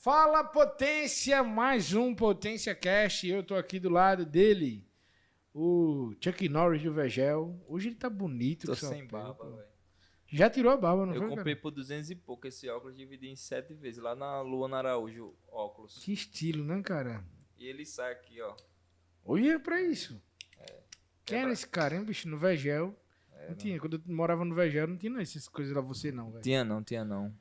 Fala, Potência! Mais um Potência Cast. Eu tô aqui do lado dele, o Chuck Norris do Vegel. Hoje ele tá bonito. Tô sem barba, velho. Já tirou a barba, não Eu foi, comprei cara? por 200 e pouco esse óculos, dividi em 7 vezes, lá na Luana Araújo, óculos. Que estilo, né, cara? E ele sai aqui, ó. Olha pra isso. Quem era Quebra- esse cara, hein, bicho? No Vegel. Não tinha. Quando eu morava no Vegel, não tinha essas coisas lá, você não, velho. Tinha não.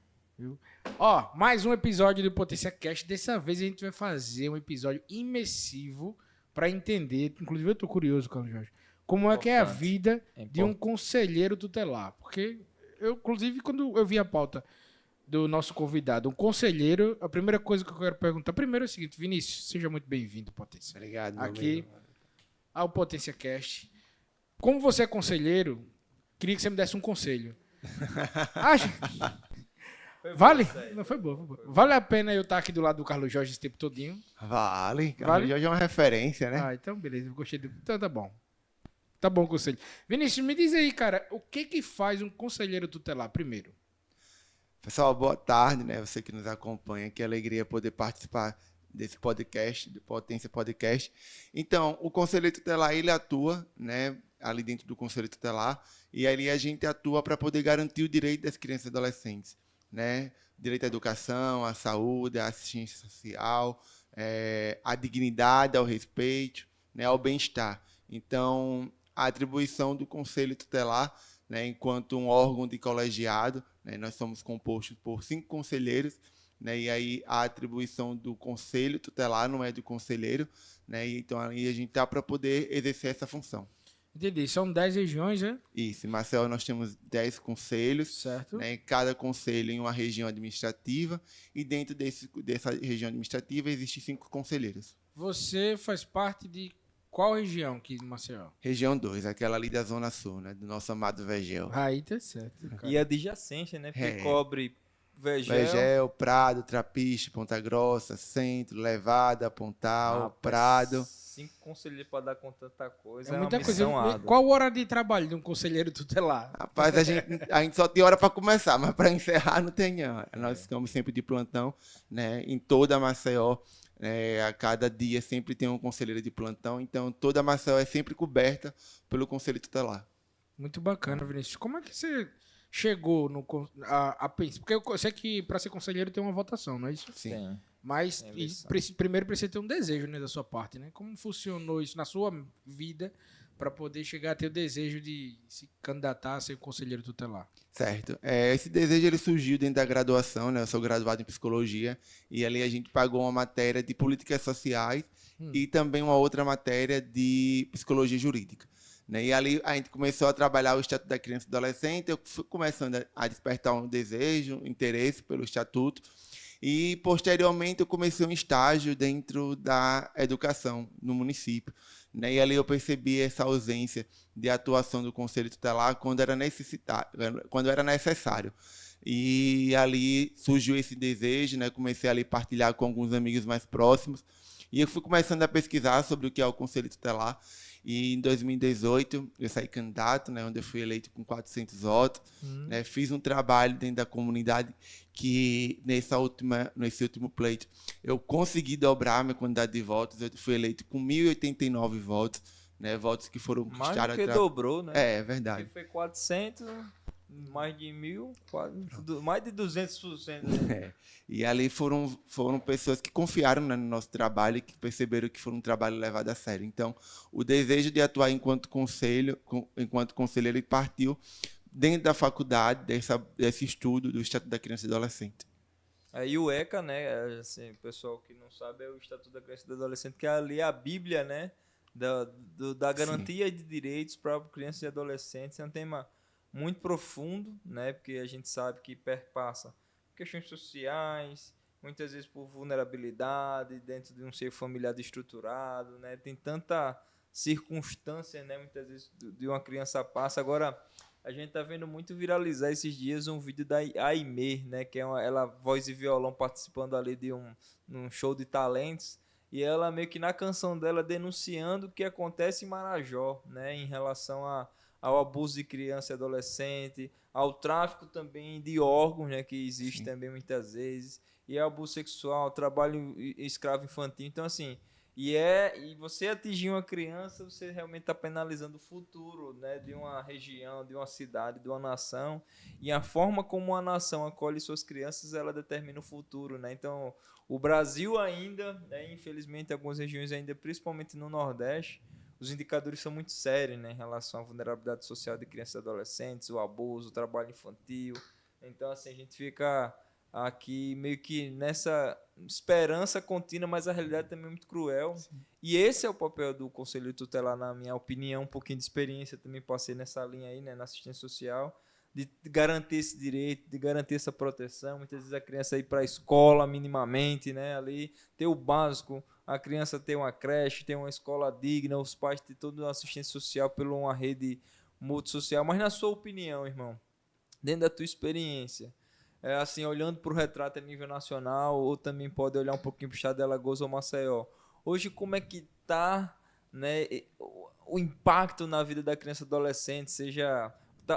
Ó, mais um episódio do Potência Cast. Dessa vez a gente vai fazer um episódio imersivo pra entender. Inclusive eu tô curioso, Carlos Jorge. Como é que é a Importante. vida É de um importante. conselheiro tutelar? Porque eu, inclusive, quando eu vi a pauta do nosso convidado, um conselheiro, a primeira coisa que eu quero perguntar primeiro é o seguinte, Vinícius, seja muito bem-vindo, Potência. Obrigado, meu Aqui amigo. ao Potência Cast. Como você é conselheiro, queria que você me desse um conselho. Acha? Vale? Não foi boa, foi boa. Vale a pena eu estar aqui do lado do Carlos Jorge esse tempo todinho? Vale. Vale? Jorge é uma referência, né? Ah, então beleza, eu gostei do... Então tá bom. Tá bom o conselho. Vinícius, me diz aí, cara, o que faz um conselheiro tutelar primeiro? Pessoal, boa tarde, né? Você que nos acompanha. Que alegria poder participar desse podcast, do Potência Podcast. Então, o Conselheiro Tutelar, ele atua, né? Ali dentro do Conselho Tutelar. E ali a gente atua para poder garantir o direito das crianças e adolescentes, né? Direito à educação, à saúde, à assistência social, à dignidade, ao respeito, né? Ao bem-estar. Então, a atribuição do Conselho Tutelar, né? Enquanto um órgão de colegiado, né? Nós somos compostos por 5 conselheiros, né? E aí a atribuição do Conselho Tutelar não é do conselheiro, né? E então aí a gente está para poder exercer essa função. Entendi, são 10 regiões, né? Isso, em Maceió nós temos 10 conselhos, Certo. né, cada conselho em uma região administrativa, e dentro dessa região administrativa existem 5 conselheiros. Você faz parte de qual região aqui de Maceió? Região 2, aquela ali da Zona Sul, né, do nosso amado Vegel. Aí tá certo, cara. E adjacência, né? Porque É. cobre Vegel. Vegel, Prado, Trapiche, Ponta Grossa, Centro, Levada, Pontal, Rapaz, Prado. 5 conselheiros pra dar com tanta coisa. É É muita uma coisa. missão árdua. Qual hora de trabalho de um conselheiro tutelar? Rapaz, a gente só tem hora para começar, mas para encerrar não tem hora. Nós ficamos sempre de plantão, né, em toda a Maceió. A cada dia sempre tem um conselheiro de plantão, então toda a Maceió é sempre coberta pelo conselho tutelar. Muito bacana, Vinícius. Como é que você chegou a pensar? Porque eu sei que para ser conselheiro tem uma votação, não é isso? Sim. Tem. Mas Tem eleição. primeiro precisa ter um desejo, né, da sua parte, né? Como funcionou isso na sua vida para poder chegar a ter o desejo de se candidatar a ser conselheiro tutelar? Certo. Esse desejo ele surgiu dentro da graduação, né? Eu sou graduado em psicologia e ali a gente pagou uma matéria de políticas sociais e também uma outra matéria de psicologia jurídica, né? E ali a gente começou a trabalhar o Estatuto da Criança e do Adolescente, eu fui começando a despertar um desejo, um interesse pelo Estatuto. E, posteriormente, eu comecei um estágio dentro da educação no município, né? E ali eu percebi essa ausência de atuação do Conselho Tutelar quando era necessário. E ali surgiu esse desejo, né? Comecei ali a partilhar com alguns amigos mais próximos. E eu fui começando a pesquisar sobre o que é o Conselho Tutelar. E em 2018 eu saí candidato, né, onde eu fui eleito com 400 votos. Né, fiz um trabalho dentro da comunidade que nesse último pleito eu consegui dobrar minha quantidade de votos. Eu fui eleito com 1.089 votos, né, votos que foram Mais do conquistados. que dobrou, né? É verdade. Porque foi 400, mais de 1.000, mais de 200%. Né? E ali foram pessoas que confiaram, né, no nosso trabalho e que perceberam que foi um trabalho levado a sério. Então, o desejo de atuar enquanto conselheiro, ele partiu dentro da faculdade, desse estudo do Estatuto da Criança e do Adolescente. Aí o ECA, né, assim, o pessoal que não sabe, é o Estatuto da Criança e do Adolescente, que é ali a Bíblia, né, da garantia de direitos para crianças e adolescentes. É um tema muito profundo, né, porque a gente sabe que perpassa questões sociais, muitas vezes por vulnerabilidade, dentro de um seio familiar desestruturado, né, tem tanta circunstância, né, muitas vezes de uma criança passa. Agora, a gente tá vendo muito viralizar esses dias um vídeo da Aimee, né, que é ela voz e violão participando ali de num show de talentos, e ela meio que na canção dela denunciando o que acontece em Marajó, né, em relação ao abuso de criança e adolescente, ao tráfico também de órgãos, né, que existe Sim. também muitas vezes, e ao abuso sexual, trabalho escravo infantil. Então, assim, e você atingir uma criança, você realmente está penalizando o futuro, né, de uma região, de uma cidade, de uma nação. E a forma como uma nação acolhe suas crianças, ela determina o futuro, né? Então, o Brasil ainda, né, infelizmente, algumas regiões ainda, principalmente no Nordeste, os indicadores são muito sérios, né, em relação à vulnerabilidade social de crianças e adolescentes, o abuso, o trabalho infantil. Então, assim, a gente fica aqui meio que nessa esperança contínua, mas a realidade também é muito cruel. Sim. E esse é o papel do Conselho Tutelar, na minha opinião, um pouquinho de experiência, também passei nessa linha aí, né, na assistência social, de garantir esse direito, de garantir essa proteção. Muitas vezes a criança ir para a escola minimamente, né, ali, ter o básico, a criança ter uma creche, ter uma escola digna, os pais ter toda uma assistência social por uma rede multissocial. Mas na sua opinião, irmão, dentro da tua experiência, assim, olhando para o retrato a nível nacional, ou também pode olhar um pouquinho para o estado de Alagoas ou Maceió, hoje como é que está, né, o impacto na vida da criança e adolescente, seja...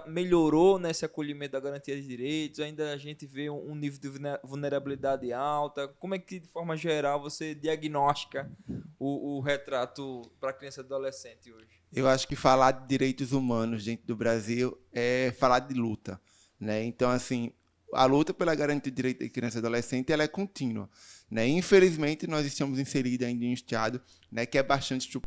melhorou nesse acolhimento da garantia de direitos? Ainda a gente vê um nível de vulnerabilidade alta? Como é que, de forma geral, você diagnostica o retrato para a criança e adolescente hoje? Eu acho que falar de direitos humanos dentro do Brasil é falar de luta, né? Então, assim, a luta pela garantia de direitos da criança e adolescente, ela é contínua, né? Infelizmente, nós estamos inseridos ainda em um estado, né, que é bastante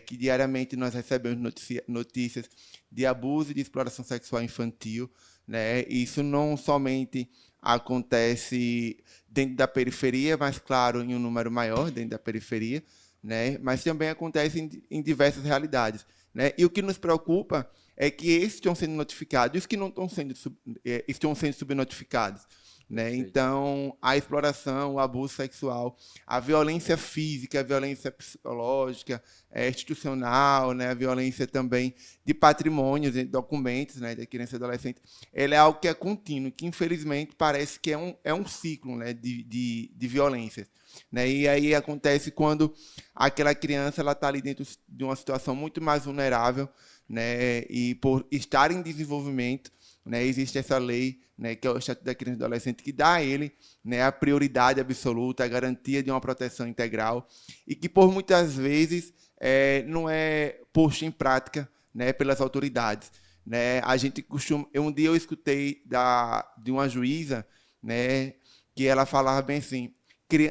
que diariamente nós recebemos notícias de abuso e de exploração sexual infantil, né? Isso não somente acontece dentro da periferia, mas, claro, em um número maior dentro da periferia, né? Mas também acontece em diversas realidades, né? E o que nos preocupa é que esses estão sendo notificados e os que não estão sendo subnotificados. Né? Então, a exploração, o abuso sexual, a violência física, a violência psicológica, institucional, né? A violência também de patrimônios, de documentos, né? Da criança e adolescente, ela é algo que é contínuo, que infelizmente parece que é um ciclo, né? de violências. Né? E aí acontece quando aquela criança está ali dentro de uma situação muito mais vulnerável, né? E por estar em desenvolvimento, né, existe essa lei, né, que é o Estatuto da Criança e do Adolescente, que dá a ele, né, a prioridade absoluta, a garantia de uma proteção integral, e que, por muitas vezes, não é posto em prática, né, pelas autoridades. Né? A gente costuma... Um dia eu escutei de uma juíza, né, que ela falava bem assim,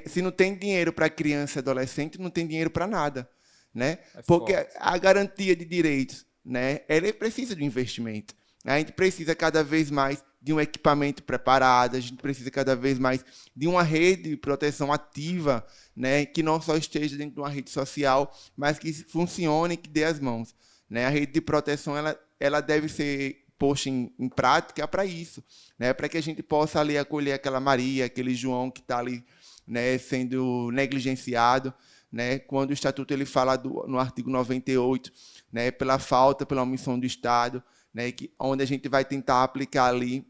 se não tem dinheiro para criança e adolescente, não tem dinheiro para nada. Né? Porque a garantia de direitos, né, ela precisa de investimento. A gente precisa cada vez mais de um equipamento preparado, a gente precisa cada vez mais de uma rede de proteção ativa, né, que não só esteja dentro de uma rede social, mas que funcione e que dê as mãos. Né? A rede de proteção ela deve ser posta em prática para isso, né, para que a gente possa ali acolher aquela Maria, aquele João que está ali, né, sendo negligenciado. Né, quando o Estatuto ele fala no artigo 98, né, pela omissão do Estado, né, onde a gente vai tentar aplicar ali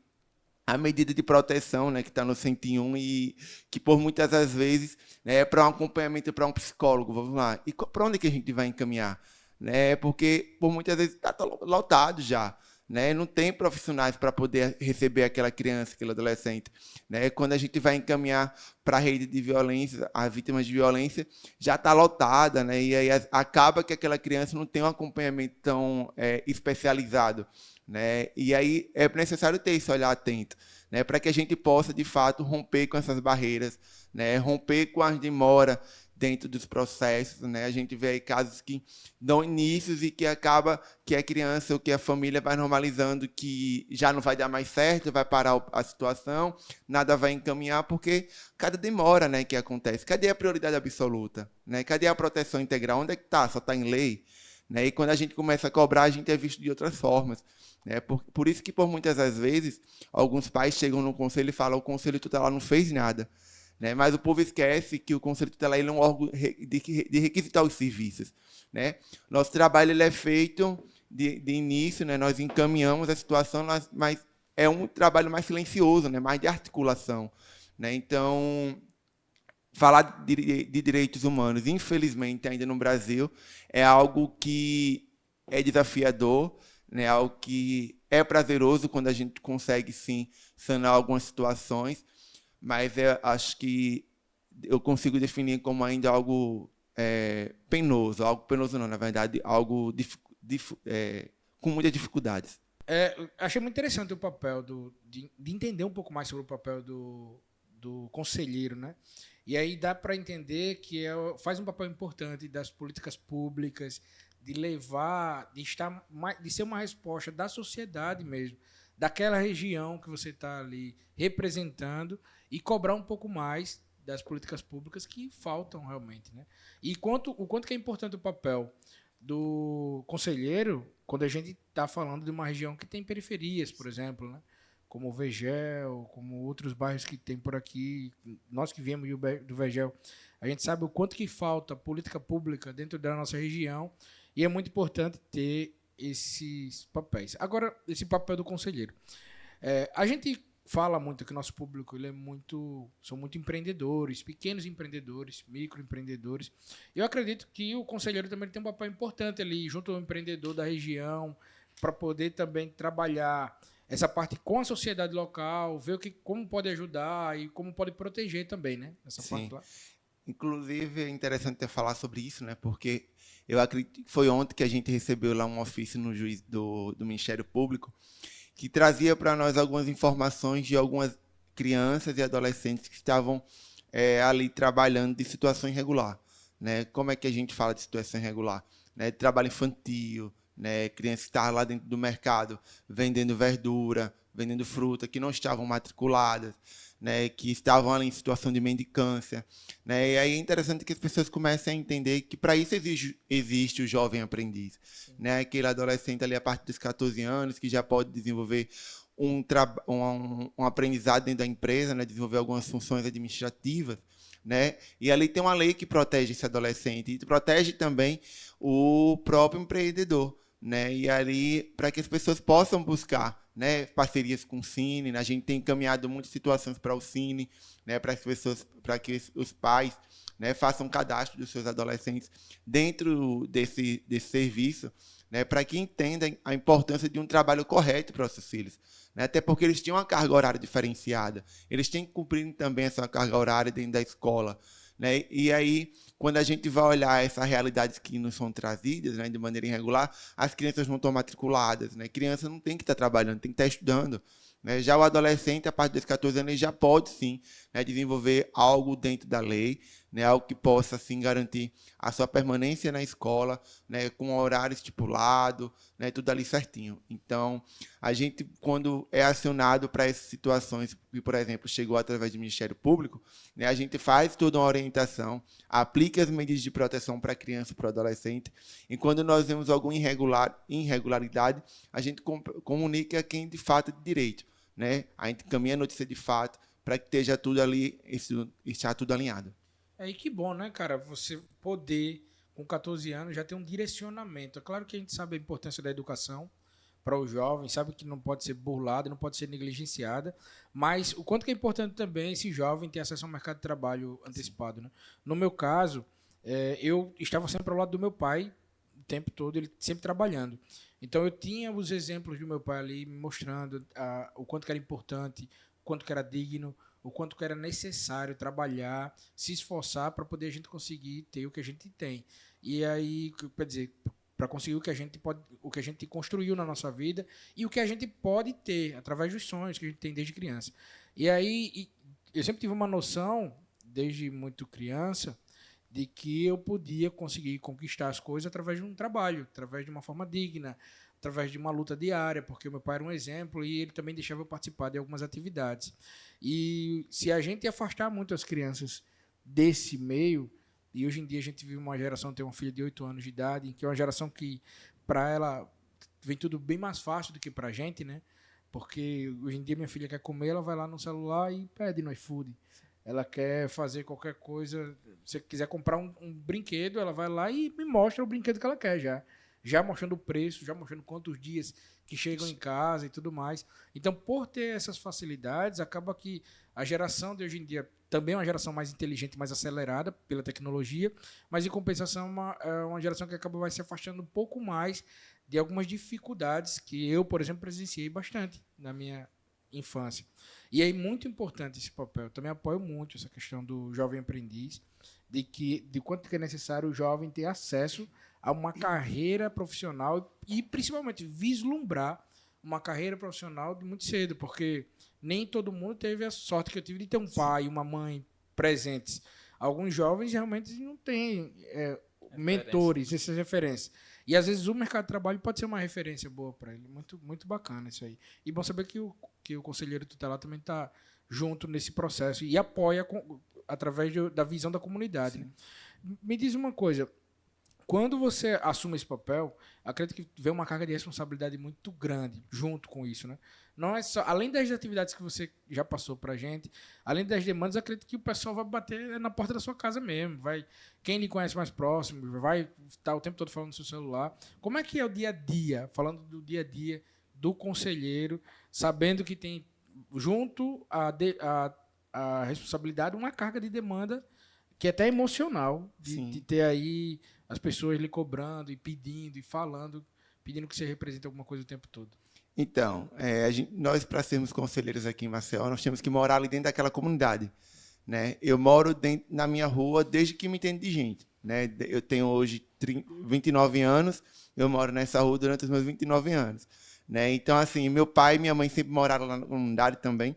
a medida de proteção, né, que está no 101 e que, por muitas das vezes, né, é para um acompanhamento para um psicólogo. Vamos lá. E para onde que a gente vai encaminhar? Né, porque, por muitas vezes, está lotado já. Né, não tem profissionais para poder receber aquela criança, aquele adolescente. Né? Quando a gente vai encaminhar para a rede de violência, as vítimas de violência, já está lotada, né? E aí acaba que aquela criança não tem um acompanhamento tão especializado. Né? E aí é necessário ter esse olhar atento, né? Para que a gente possa, de fato, romper com essas barreiras, né? Romper com as demoras dentro dos processos, né? A gente vê aí casos que dão inícios e que acaba que a criança ou que a família vai normalizando que já não vai dar mais certo, vai parar a situação, nada vai encaminhar, porque cada demora, né, que acontece. Cadê a prioridade absoluta? Né? Cadê a proteção integral? Onde é que está? Só está em lei? Né? E quando a gente começa a cobrar, a gente é visto de outras formas. Né? Por isso que, por muitas das vezes, alguns pais chegam no conselho e falam: o conselho tutelar não fez nada. Né? Mas o povo esquece que o Conselho Tutelar ele é um órgão de requisitar os serviços. Né? Nosso trabalho ele é feito de início, né? Nós encaminhamos a situação, mas é um trabalho mais silencioso, né? Mais de articulação. Né? Então, falar de direitos humanos, infelizmente, ainda no Brasil, é algo que é desafiador, né? Algo que é prazeroso quando a gente consegue, sim, sanar algumas situações, mas acho que eu consigo definir como ainda algo penoso não, na verdade, algo com muitas dificuldades. Achei muito interessante o papel de entender um pouco mais sobre o papel do conselheiro, né? E aí dá para entender que faz um papel importante das políticas públicas, de levar, de ser uma resposta da sociedade mesmo, daquela região que você está ali representando e cobrar um pouco mais das políticas públicas que faltam realmente, né? E o quanto que é importante o papel do conselheiro quando a gente está falando de uma região que tem periferias, por exemplo, né? Como o Vegel, como outros bairros que tem por aqui. Nós que viemos do Vegel, a gente sabe o quanto que falta política pública dentro da nossa região e é muito importante ter esses papéis. Agora, esse papel do conselheiro. A gente fala muito que o nosso público são muito empreendedores, pequenos empreendedores, microempreendedores. Eu acredito que o conselheiro também tem um papel importante ali, junto ao empreendedor da região, para poder também trabalhar essa parte com a sociedade local, ver como pode ajudar e como pode proteger também, né? Essa Sim. parte lá. Inclusive, é interessante ter falar sobre isso, né? Porque eu acredito que foi ontem que a gente recebeu lá um ofício no juiz do Ministério Público que trazia para nós algumas informações de algumas crianças e adolescentes que estavam ali trabalhando de situação irregular, né? Como é que a gente fala de situação irregular? Né? Trabalho infantil, né? Crianças que estavam lá dentro do mercado vendendo verdura, vendendo fruta, que não estavam matriculadas, né? Que estavam ali em situação de mendicância, né? E aí é interessante que as pessoas comecem a entender que para isso existe o jovem aprendiz, né? Aquele adolescente ali a partir dos 14 anos que já pode desenvolver um aprendizado dentro da empresa, né? Desenvolver algumas funções administrativas, né? E ali tem uma lei que protege esse adolescente e protege também o próprio empreendedor, né? E ali para que as pessoas possam buscar, né, parcerias com o Cine, né? A gente tem encaminhado muitas situações para o Cine, né, para que os pais, né, façam cadastro dos seus adolescentes dentro desse serviço, né, para que entendam a importância de um trabalho correto para os seus filhos, né? Até porque eles têm uma carga horária diferenciada, eles têm que cumprir também essa carga horária dentro da escola, né? E aí, quando a gente vai olhar essas realidades que nos são trazidas, né, de maneira irregular, as crianças não estão matriculadas, né? Criança não tem que estar trabalhando, tem que estar estudando, né? Já o adolescente, a partir dos 14 anos, ele já pode, sim, né, desenvolver algo dentro da lei, né, algo que possa, assim, garantir a sua permanência na escola, né, com horário estipulado, né, tudo ali certinho. Então, a gente, quando é acionado para essas situações, que, por exemplo, chegou através do Ministério Público, né, a gente faz toda uma orientação, aplica as medidas de proteção para a criança e para o adolescente, e quando nós vemos alguma irregularidade, a gente comunica a quem de fato é de direito, né? A gente encaminha a notícia de fato para que esteja tudo ali, esteja tudo alinhado. E que bom, né, cara? Você poder, com 14 anos, já ter um direcionamento. É claro que a gente sabe a importância da educação para o jovem, sabe que não pode ser burlada, não pode ser negligenciada, mas o quanto que é importante também esse jovem ter acesso ao mercado de trabalho antecipado, né? No meu caso, eu estava sempre ao lado do meu pai o tempo todo, ele sempre trabalhando. Então eu tinha os exemplos do meu pai ali me mostrando o quanto que era importante, o quanto que era digno, o quanto que era necessário trabalhar, se esforçar para poder a gente conseguir ter o que a gente tem. E aí, quer dizer, para conseguir o que a gente construiu na nossa vida e o que a gente pode ter através dos sonhos que a gente tem desde criança. E aí, eu sempre tive uma noção, desde muito criança, de que eu podia conseguir conquistar as coisas através de um trabalho, através de uma forma digna, através de uma luta diária, porque o meu pai era um exemplo e ele também deixava eu participar de algumas atividades. E se a gente afastar muito as crianças desse meio, e hoje em dia a gente vive uma geração, tem uma filha de 8 anos de idade, que é uma geração que, para ela, vem tudo bem mais fácil do que para a gente, né? Porque hoje em dia minha filha quer comer, ela vai lá no celular e pede no iFood. Ela quer fazer qualquer coisa, se quiser comprar um brinquedo, ela vai lá e me mostra o brinquedo que ela quer já. já mostrando o preço, já mostrando quantos dias que chegam em casa e tudo mais. Então, por ter essas facilidades, acaba que a geração de hoje em dia também é uma geração mais inteligente, mais acelerada pela tecnologia, mas em compensação é uma geração que vai se afastando um pouco mais de algumas dificuldades que eu, por exemplo, presenciei bastante na minha infância. E é muito importante esse papel. Eu também apoio muito essa questão do jovem aprendiz, de quanto que é necessário o jovem ter acesso a uma carreira profissional e, principalmente, vislumbrar uma carreira profissional de muito cedo, porque nem todo mundo teve a sorte que eu tive de ter um pai e uma mãe presentes. Alguns jovens realmente não têm mentores, essas referências. E, às vezes, o mercado de trabalho pode ser uma referência boa para ele. Muito, muito bacana isso aí. E bom saber que o conselheiro tutelar também está junto nesse processo e apoia através da visão da comunidade. Né? Me diz uma coisa. Quando você assume esse papel, acredito que vem uma carga de responsabilidade muito grande junto com isso, né? Não é só, além das atividades que você já passou para a gente, além das demandas, acredito que o pessoal vai bater na porta da sua casa mesmo, quem lhe conhece mais próximo, vai estar o tempo todo falando no seu celular. Como é que é o dia a dia, falando do dia a dia do conselheiro, sabendo que tem junto a responsabilidade uma carga de demanda que é até emocional, de ter aí as pessoas lhe cobrando e pedindo e falando, pedindo que você represente alguma coisa o tempo todo. Então, nós, para sermos conselheiros aqui em Maceió, nós temos que morar ali dentro daquela comunidade. Né? Eu moro na minha rua desde que me entendo de gente. Né? Eu tenho hoje 29 anos, eu moro nessa rua durante os meus 29 anos. Né? Então, assim, meu pai e minha mãe sempre moraram lá na comunidade também.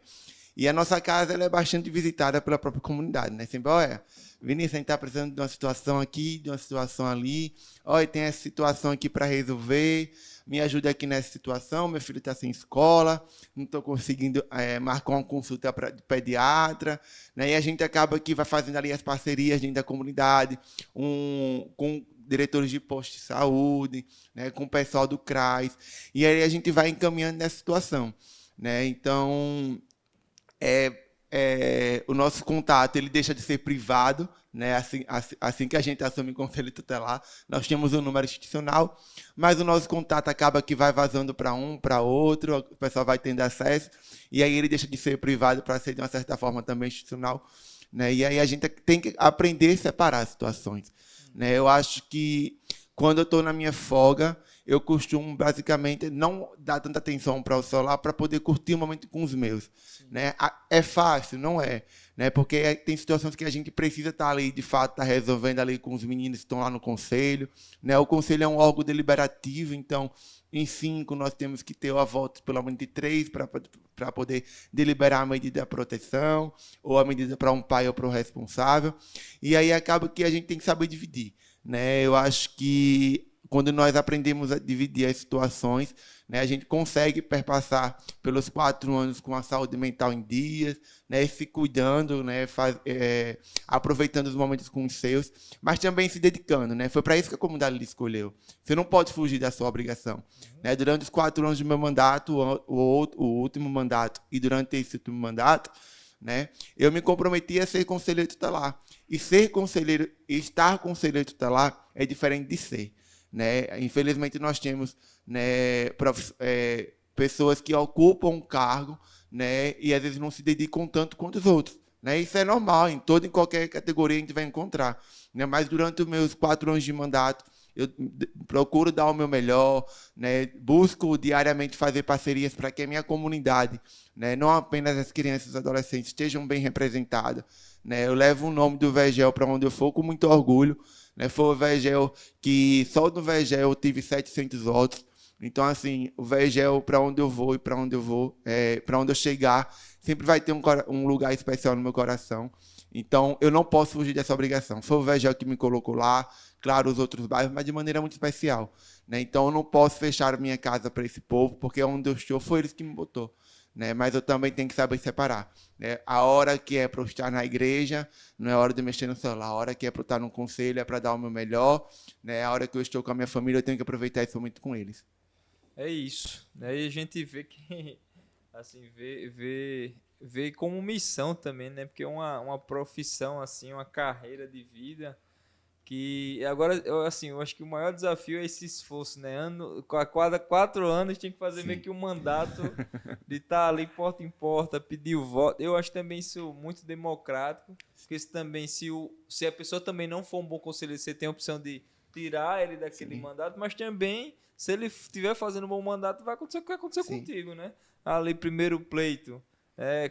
E a nossa casa ela é bastante visitada pela própria comunidade. Né? Sempre, olha, Vinícius, a gente está precisando de uma situação aqui, de uma situação ali. Olha, tem essa situação aqui para resolver. Me ajuda aqui nessa situação. Meu filho está sem escola, não estou conseguindo marcar uma consulta de pediatra. Né? E a gente acaba que vai fazendo ali as parcerias dentro da comunidade, com diretores de posto de saúde, né? Com o pessoal do CRAS. E aí a gente vai encaminhando nessa situação. Né? Então, o nosso contato ele deixa de ser privado, né? Assim que a gente assume o conselho tutelar, nós temos um número institucional, mas o nosso contato acaba que vai vazando para um, para outro, o pessoal vai tendo acesso, e aí ele deixa de ser privado para ser, de uma certa forma, também institucional. Né? E aí a gente tem que aprender a separar as situações. Né? Eu acho que, quando eu estou na minha folga, eu costumo, basicamente, não dar tanta atenção para o celular para poder curtir o momento com os meus. Né? É fácil? Não é. Né? Porque tem situações que a gente precisa estar ali, de fato, estar resolvendo ali com os meninos que estão lá no conselho. Né? O conselho é um órgão deliberativo, então, em 5, nós temos que ter a voto pelo menos de 3 para poder deliberar a medida de proteção, ou a medida para um pai ou para o responsável. E aí acaba que a gente tem que saber dividir. Né? Eu acho que, quando nós aprendemos a dividir as situações, né, a gente consegue perpassar pelos 4 anos com a saúde mental em dias, né, se cuidando, né, aproveitando os momentos com os seus, mas também se dedicando. Né? Foi para isso que a comunidade lhe escolheu. Você não pode fugir da sua obrigação. Né? Durante os 4 anos do meu mandato, o último mandato, e durante esse último mandato, né, eu me comprometi a ser conselheiro tutelar. E ser conselheiro, estar conselheiro tutelar é diferente de ser. Né? Infelizmente, nós temos, né, pessoas que ocupam um cargo, né, e às vezes não se dedicam tanto quanto os outros. Né? Isso é normal, em qualquer categoria a gente vai encontrar. Né? Mas durante os meus 4 anos de mandato, eu procuro dar o meu melhor, né? Busco diariamente fazer parcerias para que a minha comunidade, né, não apenas as crianças e os adolescentes, estejam bem representadas. Né? Eu levo o nome do VEGEL para onde eu for com muito orgulho. Né? Foi o VEGEL que, só no VEGEL, eu tive 700 votos. Então, assim, o VEGEL, para onde eu vou e para onde eu chegar, sempre vai ter um lugar especial no meu coração. Então, eu não posso fugir dessa obrigação. Foi o VEGEL que me colocou lá, claro, os outros bairros, mas de maneira muito especial. Né? Então, eu não posso fechar minha casa para esse povo, porque onde eu estou foi eles que me botou. Né? Mas eu também tenho que saber separar. Né? A hora que é para eu estar na igreja, não é hora de mexer no celular. A hora que é para eu estar no conselho é para dar o meu melhor. Né? A hora que eu estou com a minha família, eu tenho que aproveitar esse momento com eles. É isso. Aí a gente vê que, assim, vê como missão também, né? Porque é uma profissão, assim, uma carreira de vida Que agora, eu acho que o maior desafio é esse esforço, né? A cada 4 anos tem que fazer meio que um mandato de estar ali porta em porta, pedir o voto. Eu acho também isso muito democrático, porque isso também, se a pessoa também não for um bom conselheiro, você tem a opção de tirar ele daquele mandato, mas também, se ele estiver fazendo um bom mandato, vai acontecer o que vai acontecer contigo, né? Ali, primeiro pleito,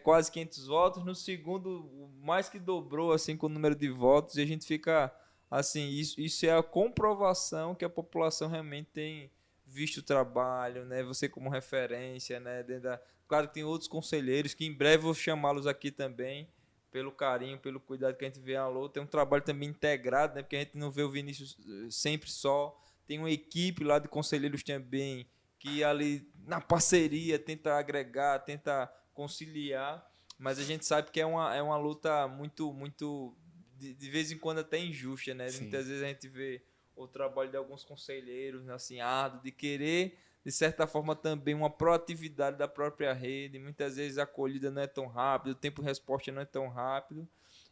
quase 500 votos, no segundo, mais que dobrou, assim, com o número de votos, e a gente fica... Assim, isso é a comprovação que a população realmente tem visto o trabalho, né? Você como referência, né? Claro que tem outros conselheiros que em breve vou chamá-los aqui também, pelo carinho, pelo cuidado que a gente vê a Alô. Tem um trabalho também integrado, né? Porque a gente não vê o Vinícius sempre só. Tem uma equipe lá de conselheiros também que ali na parceria tenta agregar, tenta conciliar, mas a gente sabe que é uma luta muito, muito... De vez em quando até injusta, né? Sim. Muitas vezes a gente vê o trabalho de alguns conselheiros, assim, árduo, de querer, de certa forma, também uma proatividade da própria rede. Muitas vezes a acolhida não é tão rápida, o tempo de resposta não é tão rápido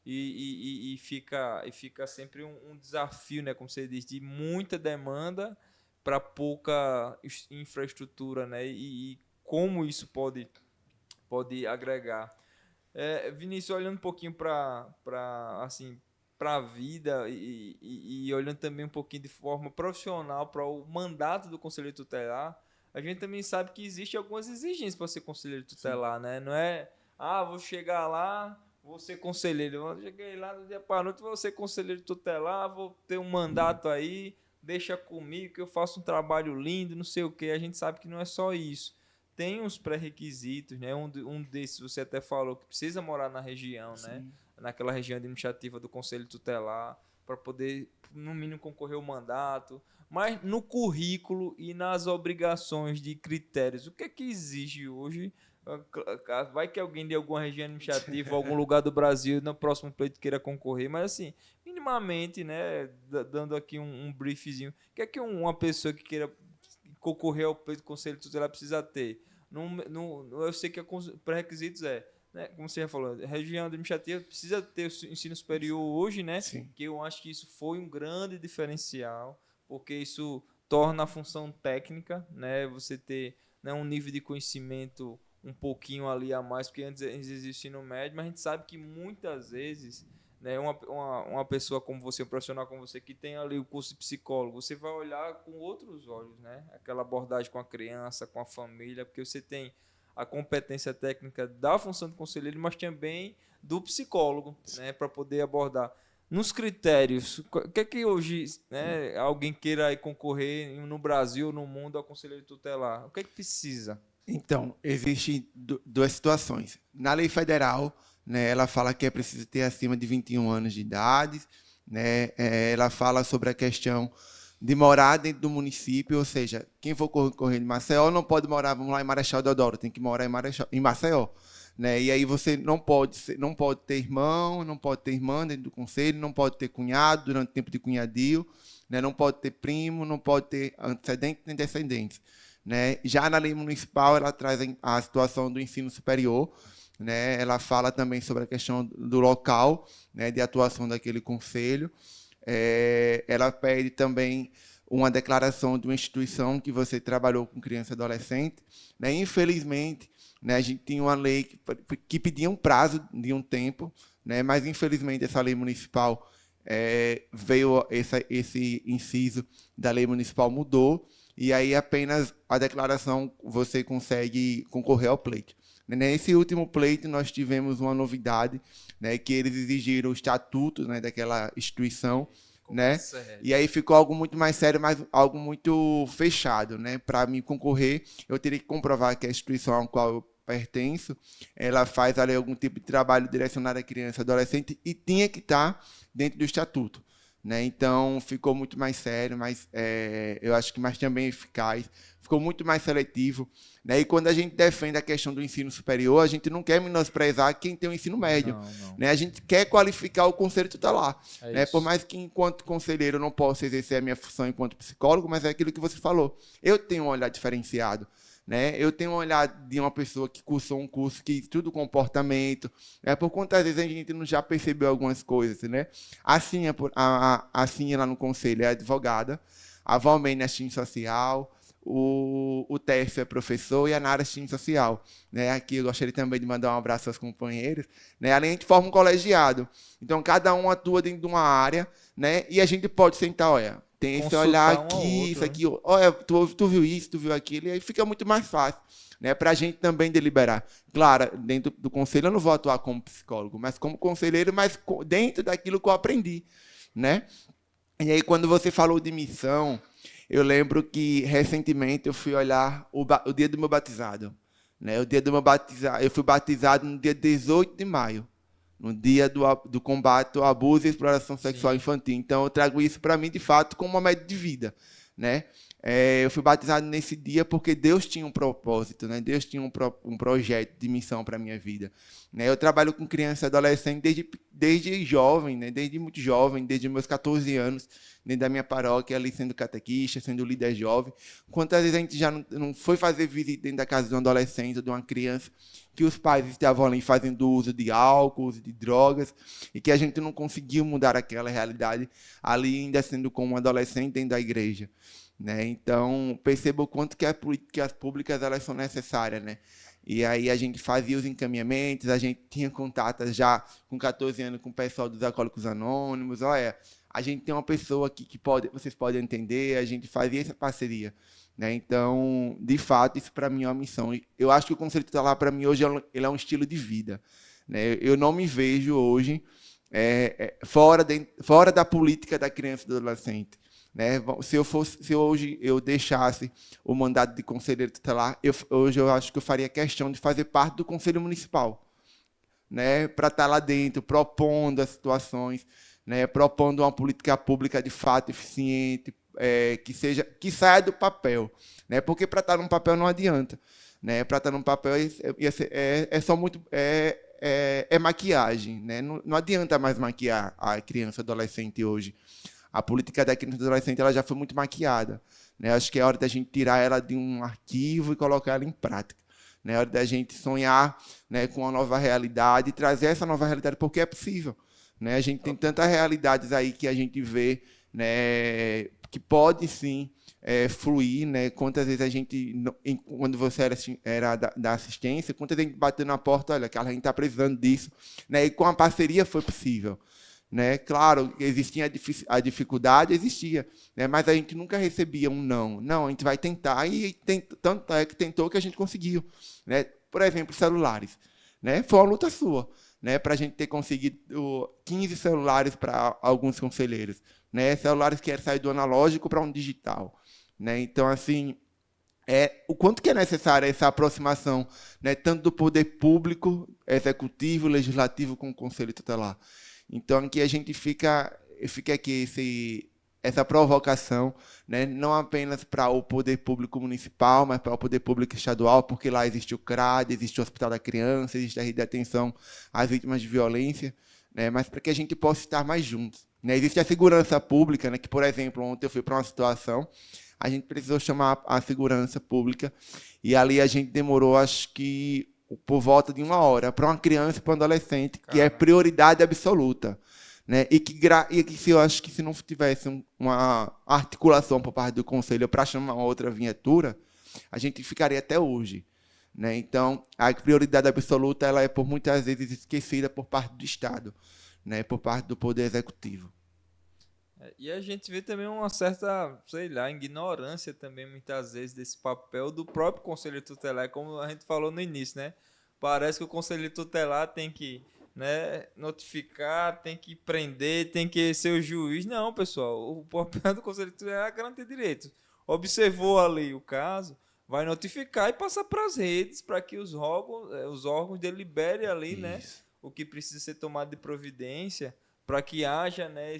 e fica sempre um desafio, né? Como você diz, de muita demanda para pouca infraestrutura, né? E como isso pode agregar. Vinícius, olhando um pouquinho para a vida e olhando também um pouquinho de forma profissional para o mandato do conselheiro tutelar, a gente também sabe que existem algumas exigências para ser conselheiro tutelar, né? Não é, vou chegar lá, vou ser conselheiro. Eu cheguei lá no dia para a noite, vou ser conselheiro tutelar, vou ter um mandato aí, deixa comigo que eu faço um trabalho lindo, não sei o quê. A gente sabe que não é só isso. Tem uns pré-requisitos, né? Um desses você até falou que precisa morar na região, né? Naquela região administrativa do Conselho Tutelar, para poder, no mínimo, concorrer ao mandato. Mas no currículo e nas obrigações de critérios, o que é que exige hoje? Vai que alguém de alguma região administrativa, algum lugar do Brasil, no próximo pleito queira concorrer, mas assim, minimamente, né? Dando aqui um briefzinho, o que é que uma pessoa que queira concorrer ao pleito do Conselho Tutelar precisa ter? Eu sei que os pré-requisitos né, como você já falou, a região administrativa precisa ter o ensino superior hoje, né? Sim. Que eu acho que isso foi um grande diferencial, porque isso torna a função técnica, né? Você ter, né, um nível de conhecimento um pouquinho ali a mais, porque antes existia o ensino médio, mas a gente sabe que muitas vezes, né, uma pessoa como você, um profissional como você, que tem ali o curso de psicólogo, você vai olhar com outros olhos, né? Aquela abordagem com a criança, com a família, porque você tem a competência técnica da função de conselheiro, mas também do psicólogo, né? Para poder abordar. Nos critérios, o que é que hoje, né, alguém queira concorrer no Brasil ou no mundo ao conselheiro tutelar? O que é que precisa? Então, existem duas situações. Na lei federal, né, ela fala que é preciso ter acima de 21 anos de idade, né, ela fala sobre a questão de morar dentro do município, ou seja, quem for concorrer de Maceió não pode morar, vamos lá, em Marechal Deodoro, tem que morar em Maceió. Né? E aí você não pode ter irmão, não pode ter irmã dentro do conselho, não pode ter cunhado durante o tempo de cunhadio, né? Não pode ter primo, não pode ter antecedentes nem descendentes. Né? Já na lei municipal, ela traz a situação do ensino superior, né? Ela fala também sobre a questão do local, né, de atuação daquele conselho. Ela pede também uma declaração de uma instituição que você trabalhou com criança e adolescente. Né? Infelizmente, né, a gente tinha uma lei que pedia um prazo de um tempo, né, mas, infelizmente, essa lei municipal veio, esse inciso da lei municipal mudou, e aí apenas a declaração você consegue concorrer ao pleito. Nesse último pleito, nós tivemos uma novidade, né, que eles exigiram o estatuto, né, daquela instituição, né? E aí ficou algo muito mais sério, mas algo muito fechado, né? Para mim concorrer, eu teria que comprovar que a instituição a qual eu pertenço, ela faz ali algum tipo de trabalho direcionado à criança e adolescente e tinha que estar dentro do estatuto, né? Então ficou muito mais sério, mas eu acho que mais também eficaz, ficou muito mais seletivo, né? E quando a gente defende a questão do ensino superior, a gente não quer menosprezar quem tem o ensino médio, não. Né? A gente quer qualificar o conselho tutelar, né? Por mais que, enquanto conselheiro, eu não possa exercer a minha função enquanto psicólogo, mas é aquilo que você falou, eu tenho um olhar diferenciado, né? Eu tenho um olhar de uma pessoa que cursou um curso que estuda o comportamento, por quantas vezes a gente não já percebeu algumas coisas, né? A Cinha lá no conselho é advogada, a Valmene é assistente social, o Tércio é professor e a Nara é assistente social, né? Aqui eu gostaria também de mandar um abraço aos companheiros, né? Além, a gente forma um colegiado. Então, cada um atua dentro de uma área, né? E a gente pode sentar, olha, tem esse Consultar olhar um ao aqui, outro, isso né? aqui, olha, tu viu isso, tu viu aquilo, e aí fica muito mais fácil, né? Para a gente também deliberar. Claro, dentro do conselho eu não vou atuar como psicólogo, mas como conselheiro, mas dentro daquilo que eu aprendi, né? E aí, quando você falou de missão, eu lembro que recentemente eu fui olhar o dia do meu batizado, né? O dia do meu batizado, eu fui batizado no dia 18 de maio, no dia do combate ao abuso e exploração sexual infantil. Então, eu trago isso para mim, de fato, como uma média de vida, né? Eu fui batizado nesse dia porque Deus tinha um propósito, né? Deus tinha um projeto de missão para a minha vida, né? Eu trabalho com criança e adolescente desde jovem, né? Desde muito jovem, desde meus 14 anos, dentro da minha paróquia, ali sendo catequista, sendo líder jovem. Quantas vezes a gente já não foi fazer visita dentro da casa de um adolescente ou de uma criança que os pais estavam ali fazendo uso de álcool, uso de drogas, e que a gente não conseguiu mudar aquela realidade ali ainda sendo como um adolescente dentro da igreja, né? Então, perceba o quanto que as políticas públicas elas são necessárias, né? E aí a gente fazia os encaminhamentos, a gente tinha contato já com 14 anos com o pessoal dos Alcoólicos Anônimos. Olha, a gente tem uma pessoa aqui que vocês podem entender, a gente fazia essa parceria, né? Então, de fato, isso para mim é uma missão. Eu acho que o Conselho Tutelar, para mim, hoje, ele é um estilo de vida, né? Eu não me vejo hoje fora da política da criança e do adolescente, né? Se hoje eu deixasse o mandato de conselheiro tutelar, hoje eu acho que eu faria questão de fazer parte do Conselho Municipal, né? Para estar lá dentro, propondo as situações, né? Propondo uma política pública de fato eficiente, que saia do papel, né? Porque para estar num papel não adianta, né? Para estar num papel é só muito maquiagem, né? Não adianta mais maquiar a criança e adolescente hoje. A política da criança e adolescente ela já foi muito maquiada, né? Acho que é hora da gente tirar ela de um arquivo e colocar ela em prática, né? É hora da gente sonhar, né, com uma nova realidade e trazer essa nova realidade porque é possível, né? A gente tem tantas realidades aí que a gente vê, né, que pode sim fluir, né? Quantas vezes a gente, quando você era da assistência, quantas vezes a gente bateu na porta, olha, a gente está precisando disso, né? E com a parceria foi possível, né? Claro, existia a dificuldade, né? Mas a gente nunca recebia um não. Não, a gente vai tentar e tanto é que tentou que a gente conseguiu, né? Por exemplo, celulares, né? Foi uma luta sua, né? Para a gente ter conseguido 15 celulares para alguns conselheiros, né? Celulares que eram sair do analógico para um digital, né? Então, assim, o quanto que é necessária essa aproximação, né? Tanto do poder público, executivo, legislativo, com o Conselho Tutelar. Então, aqui a gente fica aqui essa provocação, né? Não apenas para o poder público municipal, mas para o poder público estadual, porque lá existe o CRAD, existe o Hospital da Criança, existe a rede de atenção às vítimas de violência, né? Mas para que a gente possa estar mais juntos, né? Existe a segurança pública, né? Que, por exemplo, ontem eu fui para uma situação, a gente precisou chamar a segurança pública, e ali a gente demorou, acho que, por volta de 1 hora, para uma criança e para um adolescente, que é prioridade absoluta, né? E que eu acho que se não tivesse uma articulação por parte do Conselho para chamar uma outra viatura, a gente ficaria até hoje, né? Então, a prioridade absoluta ela é, por muitas vezes, esquecida por parte do Estado, né? Por parte do Poder Executivo. E a gente vê também uma certa, sei lá, ignorância também, muitas vezes, desse papel do próprio Conselho Tutelar, como a gente falou no início, né? Parece que o Conselho Tutelar tem que, né, notificar, tem que prender, tem que ser o juiz. Não, pessoal, o papel do Conselho Tutelar é garantir direitos. Observou ali o caso, vai notificar e passar para as redes, para que os órgãos deliberem ali, né, o que precisa ser tomado de providência, para que haja, né,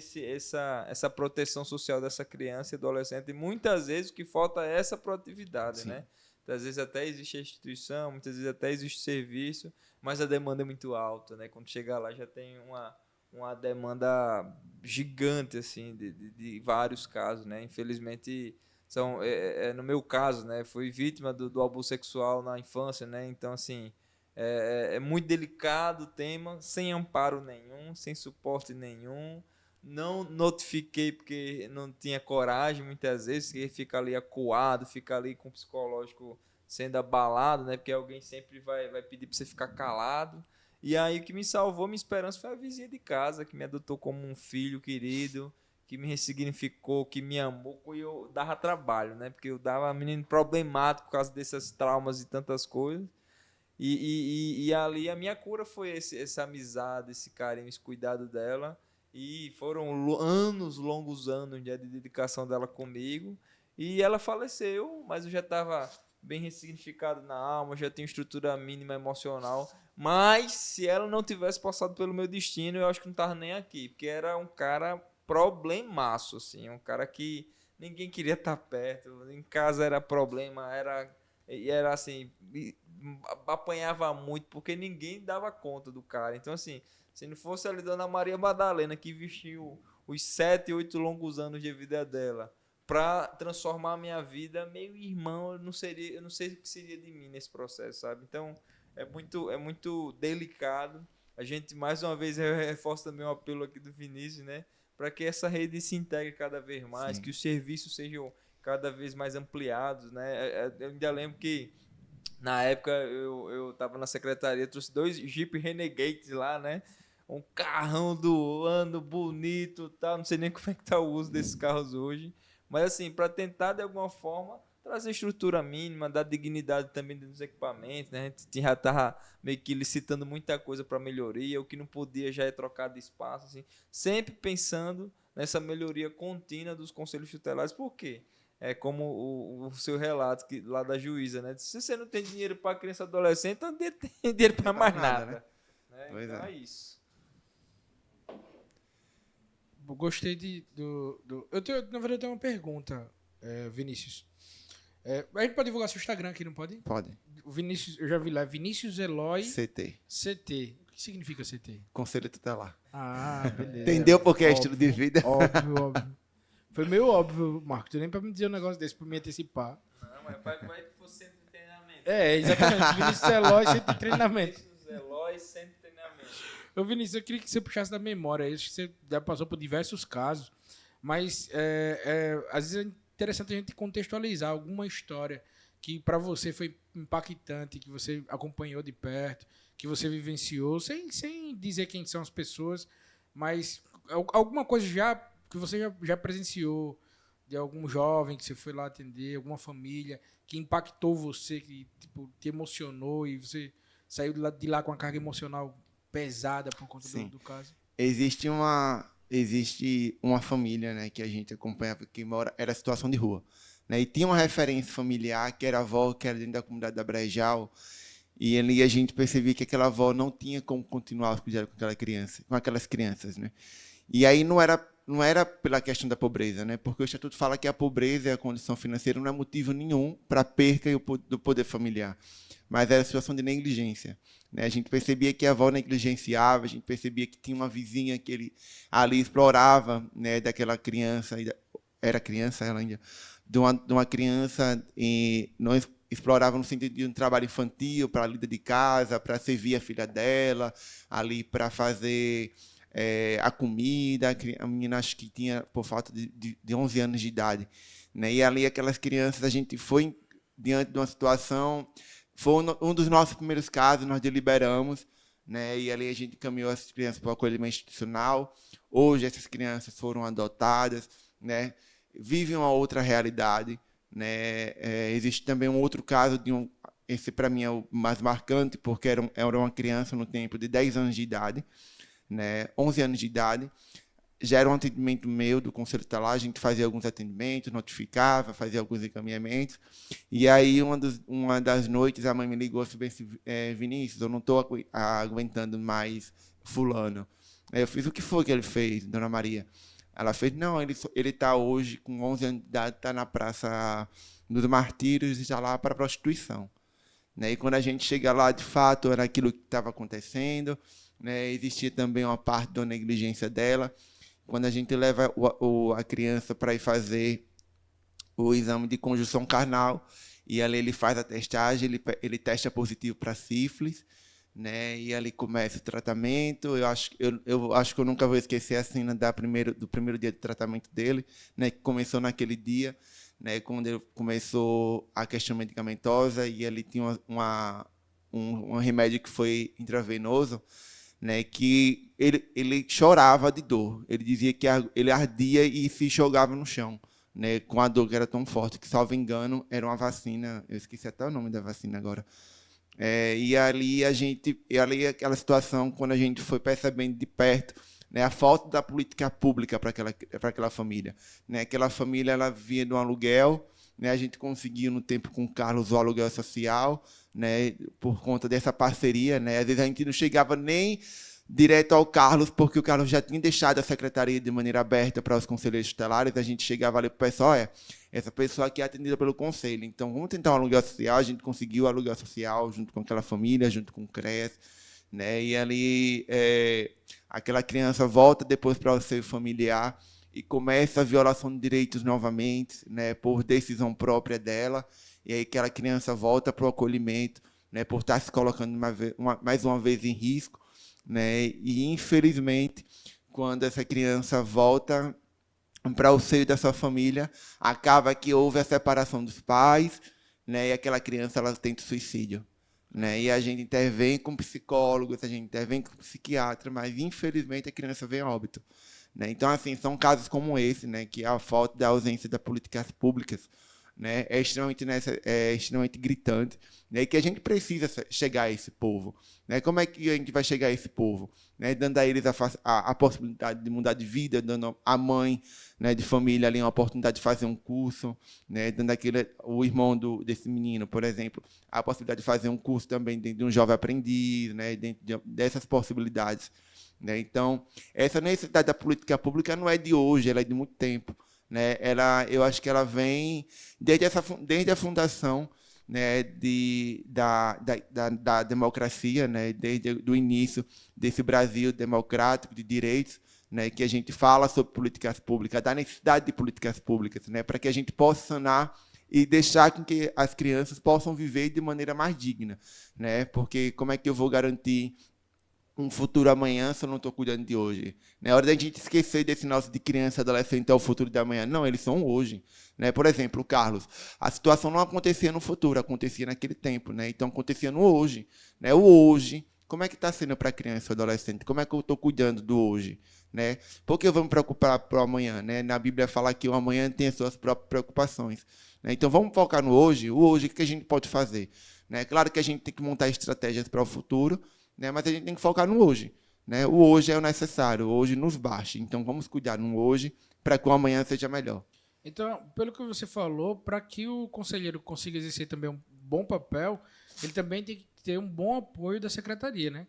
essa proteção social dessa criança e adolescente. E muitas vezes o que falta é essa proatividade, né? Muitas vezes até existe a instituição, muitas vezes até existe o serviço, mas a demanda é muito alta, né? Quando chegar lá já tem uma demanda gigante, assim, de vários casos, né? Infelizmente no meu caso, né, fui vítima do abuso sexual na infância, né, então assim, é muito delicado o tema, sem amparo nenhum, sem suporte nenhum, não notifiquei porque não tinha coragem muitas vezes, que fica ali acuado, fica ali com o psicológico sendo abalado, né, porque alguém sempre vai pedir para você ficar calado. E aí o que me salvou, minha esperança, foi a vizinha de casa, que me adotou como um filho querido, que me ressignificou, que me amou, e eu dava trabalho, né? Porque eu dava menino problemático por causa dessas traumas e tantas coisas. E ali a minha cura foi essa amizade, esse carinho, esse cuidado dela. E foram longos anos de dedicação dela comigo. E ela faleceu, mas eu já estava bem ressignificado na alma, já tinha estrutura mínima emocional. Mas se ela não tivesse passado pelo meu destino, eu acho que não estava nem aqui. Porque era um cara problemaço, assim, um cara que ninguém queria estar perto, em casa era problema, era assim, apanhava muito, porque ninguém dava conta do cara. Então, assim, se não fosse ali Dona Maria Madalena, que vestiu os 7, 8 longos anos de vida dela, para transformar a minha vida, meu irmão, eu não sei o que seria de mim nesse processo, sabe? Então, é muito delicado. A gente, mais uma vez, reforça também o apelo aqui do Vinícius, né? Para que essa rede se integre cada vez mais, sim, que os serviços sejam cada vez mais ampliados, né? Eu ainda lembro que, na época, eu estava na secretaria, trouxe 2 Jeep Renegades lá, né? Um carrão do ano, bonito, tal. Não sei nem como é que tá o uso desses carros hoje. Mas, assim, para tentar, de alguma forma, trazer estrutura mínima, dar dignidade também dos equipamentos, né? A gente já estava meio que licitando muita coisa para melhoria, o que não podia já é trocar de espaço, assim, sempre pensando nessa melhoria contínua dos conselhos tutelares. Por quê? É como o seu relato lá da juíza, né? Se você não tem dinheiro para criança e adolescente, então não tem dinheiro para mais nada. Né? Então é isso. Gostei na verdade, eu tenho uma pergunta, Vinícius. A gente pode divulgar seu Instagram aqui, não pode? Pode. O Vinícius, eu já vi lá, Vinícius Eloy CT. CT. O que significa CT? Conselho tutelar. Ah, beleza. Entendeu porque é estilo de vida? Óbvio. Foi meio óbvio, Marco. Tu nem pra me dizer um negócio desse, pra me antecipar. Não, mas vai que for centro de treinamento. Exatamente. Vinícius Eloy, centro de treinamento. Vinícius Eloy, centro de treinamento. Ô, Vinícius, eu queria que você puxasse da memória. Acho que você já passou por diversos casos, mas às vezes é interessante a gente contextualizar alguma história que para você foi impactante, que você acompanhou de perto, que você vivenciou, sem dizer quem são as pessoas, mas alguma coisa que você já presenciou, de algum jovem que você foi lá atender, alguma família que impactou você, que tipo, te emocionou e você saiu de lá com a carga emocional pesada por conta do caso? Existe uma família, né, que a gente acompanhava, que era situação de rua, né, e tinha uma referência familiar, que era a avó, que era dentro da comunidade da Brejal, e ali a gente percebia que aquela avó não tinha como continuar a cuidar com aquelas crianças, né. E aí não era pela questão da pobreza, né, porque o Estatuto fala que a pobreza e a condição financeira não é motivo nenhum para a perca do poder familiar, mas era situação de negligência. Né? A gente percebia que a avó negligenciava, a gente percebia que tinha uma vizinha que ele ali explorava, né, daquela criança, era criança ela ainda, de uma criança, e não explorava no sentido de um trabalho infantil, para a lida de casa, para servir a filha dela, ali para fazer a comida, a menina acho que tinha por falta de 11 anos de idade. Né? E ali aquelas crianças, a gente foi diante de uma situação. Foi um dos nossos primeiros casos, nós deliberamos, né? E ali a gente encaminhou essas crianças para o acolhimento institucional. Hoje essas crianças foram adotadas, né? Vivem uma outra realidade, né? Existe também um outro caso, esse para mim é o mais marcante, porque era uma criança no tempo de 10 anos de idade, né? 11 anos de idade. Já era um atendimento meu do Conselho Tutelar, a gente fazia alguns atendimentos, notificava, fazia alguns encaminhamentos. E aí, uma das noites, a mãe me ligou e falou assim, Vinícius, eu não estou aguentando mais fulano. Aí eu fiz, o que foi que ele fez, Dona Maria? Ela fez, não, ele está hoje, com 11 anos de idade, está na Praça dos Martírios e está lá para prostituição. Né? E quando a gente chega lá, de fato, era aquilo que estava acontecendo. Né? Existia também uma parte da negligência dela. Quando a gente leva a criança para ir fazer o exame de conjunção carnal, e ali ele faz a testagem, ele testa positivo para sífilis, né? E ali começa o tratamento. Eu acho que eu nunca vou esquecer a cena do primeiro dia de tratamento dele, né? Que começou naquele dia, né? Quando ele começou a questão medicamentosa, e ele tinha um remédio que foi intravenoso, né? Que ele chorava de dor. Ele dizia que ele ardia e se jogava no chão, né, com a dor que era tão forte, que, salvo engano, era uma vacina, eu esqueci até o nome da vacina agora. E ali aquela situação, quando a gente foi percebendo de perto, né, a falta da política pública para aquela família, né? Aquela família, ela via no aluguel, né? A gente conseguiu no tempo com o Carlos o aluguel social, né, por conta dessa parceria, né? Às vezes a gente não chegava nem direto ao Carlos, porque o Carlos já tinha deixado a secretaria de maneira aberta para os conselheiros tutelares. A gente chegava ali para o pessoal, essa pessoa aqui é atendida pelo conselho, então vamos tentar um aluguel social. A gente conseguiu o aluguel social junto com aquela família, junto com o CRES, né? E ali aquela criança volta depois para o seio familiar e começa a violação de direitos novamente, né, por decisão própria dela, e aí aquela criança volta para o acolhimento, né, por estar se colocando mais uma vez em risco, né? E, infelizmente, quando essa criança volta para o seio da sua família, acaba que houve a separação dos pais, né? E aquela criança, ela tenta suicídio, né? E a gente intervém com psicólogos, a gente intervém com psiquiatra, mas, infelizmente, a criança vem a óbito, né? Então, assim, são casos como esse, né, que a falta da ausência das políticas públicas, né, é extremamente gritante, né, e que a gente precisa chegar a esse povo, né? Como é que a gente vai chegar a esse povo? Né, dando a eles a possibilidade de mudar de vida, dando à mãe, né, de família ali uma oportunidade de fazer um curso, né, dando o irmão desse menino, por exemplo, a possibilidade de fazer um curso também dentro de um jovem aprendiz, né, dentro dessas possibilidades, né? Então, essa necessidade da política pública não é de hoje, ela é de muito tempo, né? Eu acho que ela vem desde a fundação, né, da democracia, né, desde o início desse Brasil democrático de direitos, né, que a gente fala sobre políticas públicas, da necessidade de políticas públicas, né, para que a gente possa sanar e deixar com que as crianças possam viver de maneira mais digna, né? Porque como é que eu vou garantir um futuro amanhã se eu não estou cuidando de hoje? É hora da gente esquecer desse nosso de criança, adolescente, é o futuro da manhã. Não, eles são hoje, né? Por exemplo, o Carlos, a situação não acontecia no futuro, acontecia naquele tempo, né? Então acontecia no hoje, né? O hoje, como é que está sendo para a criança e adolescente? Como é que eu estou cuidando do hoje, né? Por que eu vou me preocupar para o amanhã, né? Na Bíblia fala que o amanhã tem as suas próprias preocupações, né? Então vamos focar no hoje. O hoje, o que a gente pode fazer, né? Claro que a gente tem que montar estratégias para o futuro, né? Mas a gente tem que focar no hoje, né? O hoje é o necessário, o hoje nos basta. Então vamos cuidar no hoje para que o amanhã seja melhor. Então, pelo que você falou, para que o conselheiro consiga exercer também um bom papel, ele também tem que ter um bom apoio da secretaria, né?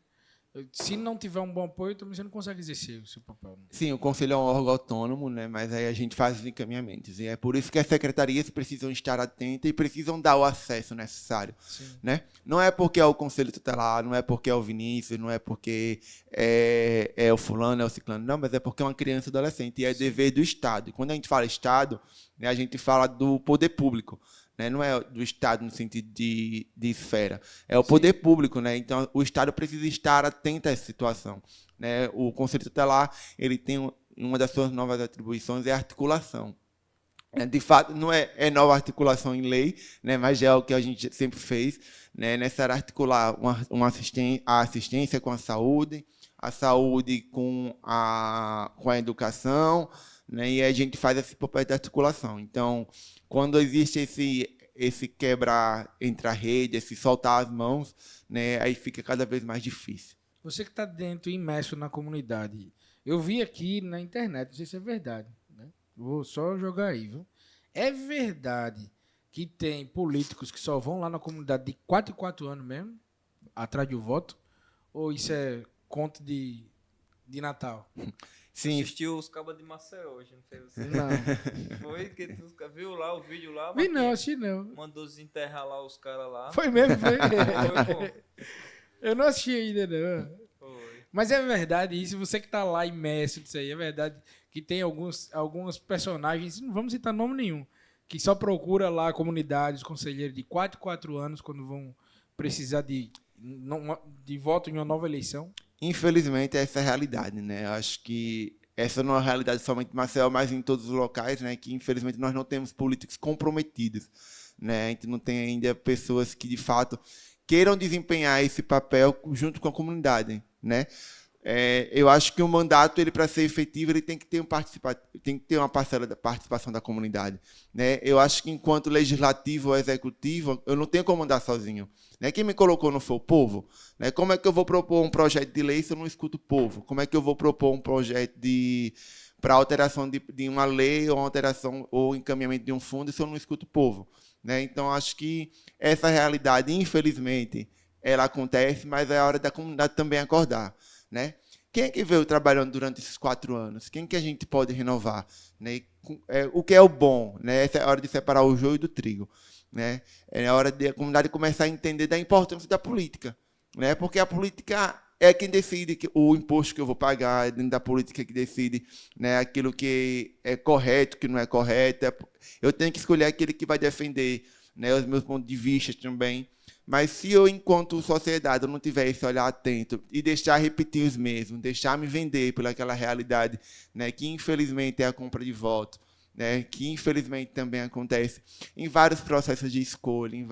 Se não tiver um bom apoio, também você não consegue exercer o seu papel. Né? Sim, o conselho é um órgão autônomo, né? Mas aí a gente faz os encaminhamentos. E é por isso que as secretarias precisam estar atentas e precisam dar o acesso necessário, né? Não é porque é o conselho tutelar, não é porque é o Vinícius, não é porque é o fulano, é o ciclano, não, mas é porque é uma criança e adolescente. E é dever do Estado. E quando a gente fala Estado, né, a gente fala do poder público. Né? Não é do Estado no sentido de esfera, é o poder público, né? Então o Estado precisa estar atento a essa situação, né? O Conselho Tutelar, ele tem uma das suas novas atribuições, é a articulação. De fato, não é nova articulação em lei, né? Mas é o que a gente sempre fez, né? Necessário articular a assistência com a saúde com a educação, né? E a gente faz esse papel de articulação. Então, quando existe esse quebrar entre a rede, esse soltar as mãos, né, aí fica cada vez mais difícil. Você que está dentro, imerso na comunidade, eu vi aqui na internet, não sei se é verdade, né? Vou só jogar aí, viu? É verdade que tem políticos que só vão lá na comunidade de 4 em 4 anos mesmo, atrás do voto? Ou isso é conto de Natal? Sim. Assistiu os cabas de Maceió hoje, não fez assim? Não. Foi que tu viu lá o vídeo lá? Vi não, assisti não. Mandou desenterrar lá os caras lá. Foi mesmo, foi. Foi, pô. Eu não assisti ainda, não. Foi. Mas é verdade isso, você que tá lá imerso nisso aí, é verdade que tem alguns personagens, não vamos citar nome nenhum, que só procura lá a comunidade, os conselheiros de 4 em 4 anos, quando vão precisar de voto em uma nova eleição? Infelizmente, essa é a realidade, né? Eu acho que essa não é uma realidade somente em Maceió, mas em todos os locais, né? Que, infelizmente, nós não temos políticos comprometidos, né? A gente não tem ainda pessoas que, de fato, queiram desempenhar esse papel junto com a comunidade, né? Eu acho que o mandato, ele para ser efetivo, ele tem que ter uma parcela da participação da comunidade, né? Eu acho que enquanto legislativo ou executivo, eu não tenho como andar sozinho, né? Quem me colocou não foi o povo, né? Como é que eu vou propor um projeto de lei se eu não escuto o povo? Como é que eu vou propor um projeto para alteração de uma lei ou alteração ou encaminhamento de um fundo se eu não escuto o povo, né? Então acho que essa realidade, infelizmente, ela acontece, mas é a hora da comunidade também acordar, né? Quem é que veio trabalhando durante esses 4 anos? Quem que a gente pode renovar, né? O que é o bom, né? Essa é a hora de separar o joio do trigo, né? É a hora da comunidade começar a entender da importância da política, né? Porque a política é quem decide o imposto que eu vou pagar, é dentro da política que decide, né, aquilo que é correto, que não é correto. Eu tenho que escolher aquele que vai defender, né, os meus pontos de vista também. Mas se eu, enquanto sociedade, eu não tiver esse olhar atento e deixar repetir os mesmos, deixar me vender pelaquela realidade, né, que infelizmente é a compra de voto, né, que infelizmente também acontece em vários processos de escolha, em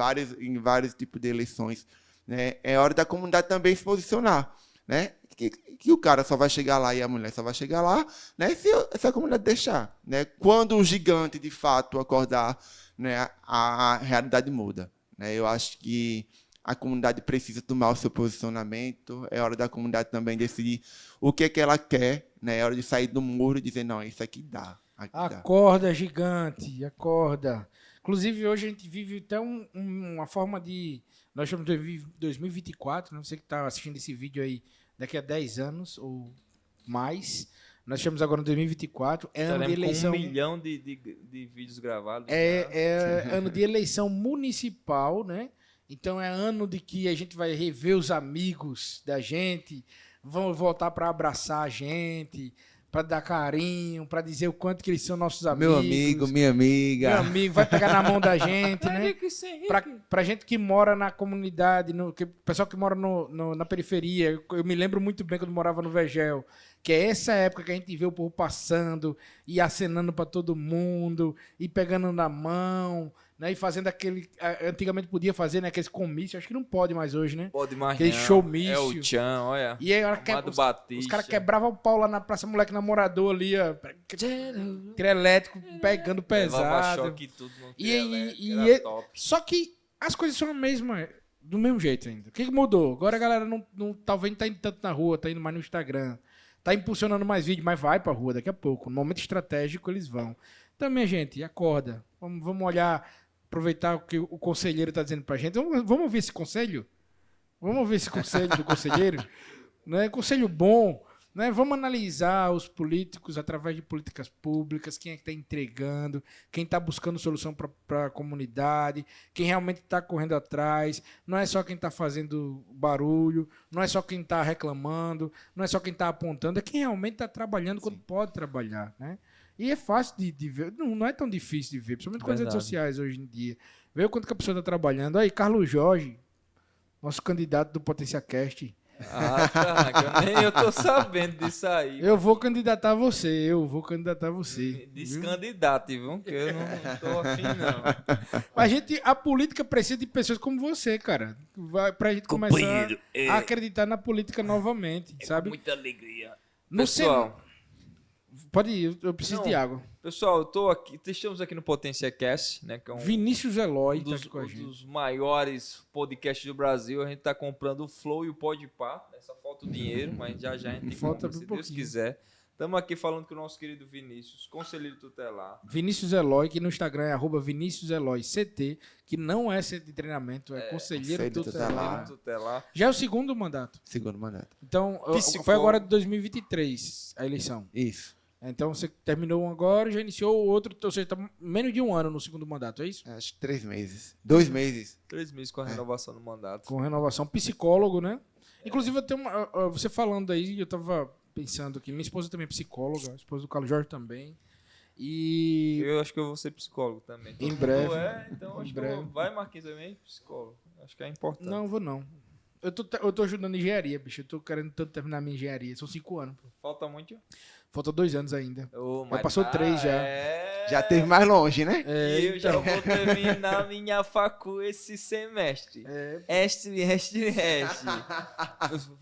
vários tipos de eleições, né, é hora da comunidade também se posicionar, né, que o cara só vai chegar lá e a mulher só vai chegar lá, né, se a comunidade deixar, né, quando o gigante de fato acordar, né, a realidade muda. Eu acho que a comunidade precisa tomar o seu posicionamento, é hora da comunidade também decidir o que é que ela quer, né? É hora de sair do muro e dizer, não, isso aqui dá. Acorda, gigante, acorda. Inclusive, hoje a gente vive até uma forma de... Nós estamos em 2024, né? Você que está assistindo esse vídeo aí daqui a 10 anos ou mais... Nós estamos agora em 2024, é ano de eleição... Com 1 milhão de vídeos gravados. É ano de eleição municipal, né? Então é ano de que a gente vai rever os amigos da gente, vão voltar para abraçar a gente, para dar carinho, para dizer o quanto que eles são nossos amigos. Meu amigo, minha amiga. Meu amigo, vai pegar na mão da gente, né? Pra gente que mora na comunidade, pessoal que mora na periferia. Eu me lembro muito bem quando morava no Vegel, que é essa época que a gente vê o povo passando e acenando para todo mundo e pegando na mão, né? E fazendo aquele... Antigamente podia fazer, né? Aqueles comícios. Acho que não pode mais hoje, né? Pode mais aquele não. showmício. É o Tchan, olha. E aí, os caras quebravam o pau lá na Praça Moleque Namorador ali, ó. Trio elétrico pegando pesado. Levava choque e tudo no top. Só que as coisas são a mesma, do mesmo jeito ainda. O que mudou? Agora a galera talvez não tá indo tanto na rua, tá indo mais no Instagram. Tá impulsionando mais vídeo, mas vai pra rua daqui a pouco. No momento estratégico eles vão. Então, minha gente, acorda. Vamos olhar, aproveitar o que o conselheiro tá dizendo pra gente. Vamos ouvir esse conselho? Vamos ouvir esse conselho do conselheiro? Né? Conselho bom. Né? Vamos analisar os políticos através de políticas públicas, quem é que está entregando, quem está buscando solução para a comunidade, quem realmente está correndo atrás. Não é só quem está fazendo barulho, não é só quem está reclamando, não é só quem está apontando, é quem realmente está trabalhando quando pode trabalhar. Né? E é fácil de ver, não é tão difícil de ver, principalmente com as redes sociais hoje em dia. Vê o quanto que a pessoa está trabalhando. Aí, Carlos Jorge, nosso candidato do Potência Cast. Ah, tá. Nem eu tô sabendo disso aí. Eu vou candidatar você. Descandidate, viu? Que eu não tô afim, não. A política precisa de pessoas como você, cara. Pra gente começar a acreditar na política novamente, sabe? Com muita alegria. Pessoal, pode ir, eu preciso de água. Pessoal, estamos aqui no Potência Cast, né? Que é Vinícius Eloy tá com a gente. Um dos maiores podcasts do Brasil. A gente tá comprando o Flow e o Podpah. Só falta o dinheiro, mas já a gente compra, se Deus quiser. Estamos aqui falando com o nosso querido Vinícius, conselheiro tutelar. Vinícius Eloy, que no Instagram é @ViníciusEloyCT, que não é centro de treinamento, é conselheiro tutelar. Já é o segundo mandato. Segundo mandato. Então, foi agora de 2023 a eleição. Isso. Então você terminou um agora e já iniciou o outro, ou seja, está menos de 1 ano no segundo mandato, é isso? Acho que 3 meses. 2 meses. 3 meses com a renovação do mandato. Com renovação. Psicólogo, né? Inclusive, eu tenho você falando aí, eu estava pensando que minha esposa também é psicóloga, a esposa do Carlos Jorge também. E Eu acho que eu vou ser psicólogo também. Em Todo breve. mundo então Em acho breve. que vai, Marquinhos, também, psicólogo. Acho que é importante. não, vou não. Eu tô ajudando engenharia, bicho. Eu tô querendo tanto terminar minha engenharia. São 5 anos, pô. Falta muito? Falta 2 anos ainda. Mas passou 3 já. Já teve mais longe, né? E eu já então. vou terminar minha facu esse semestre. Este.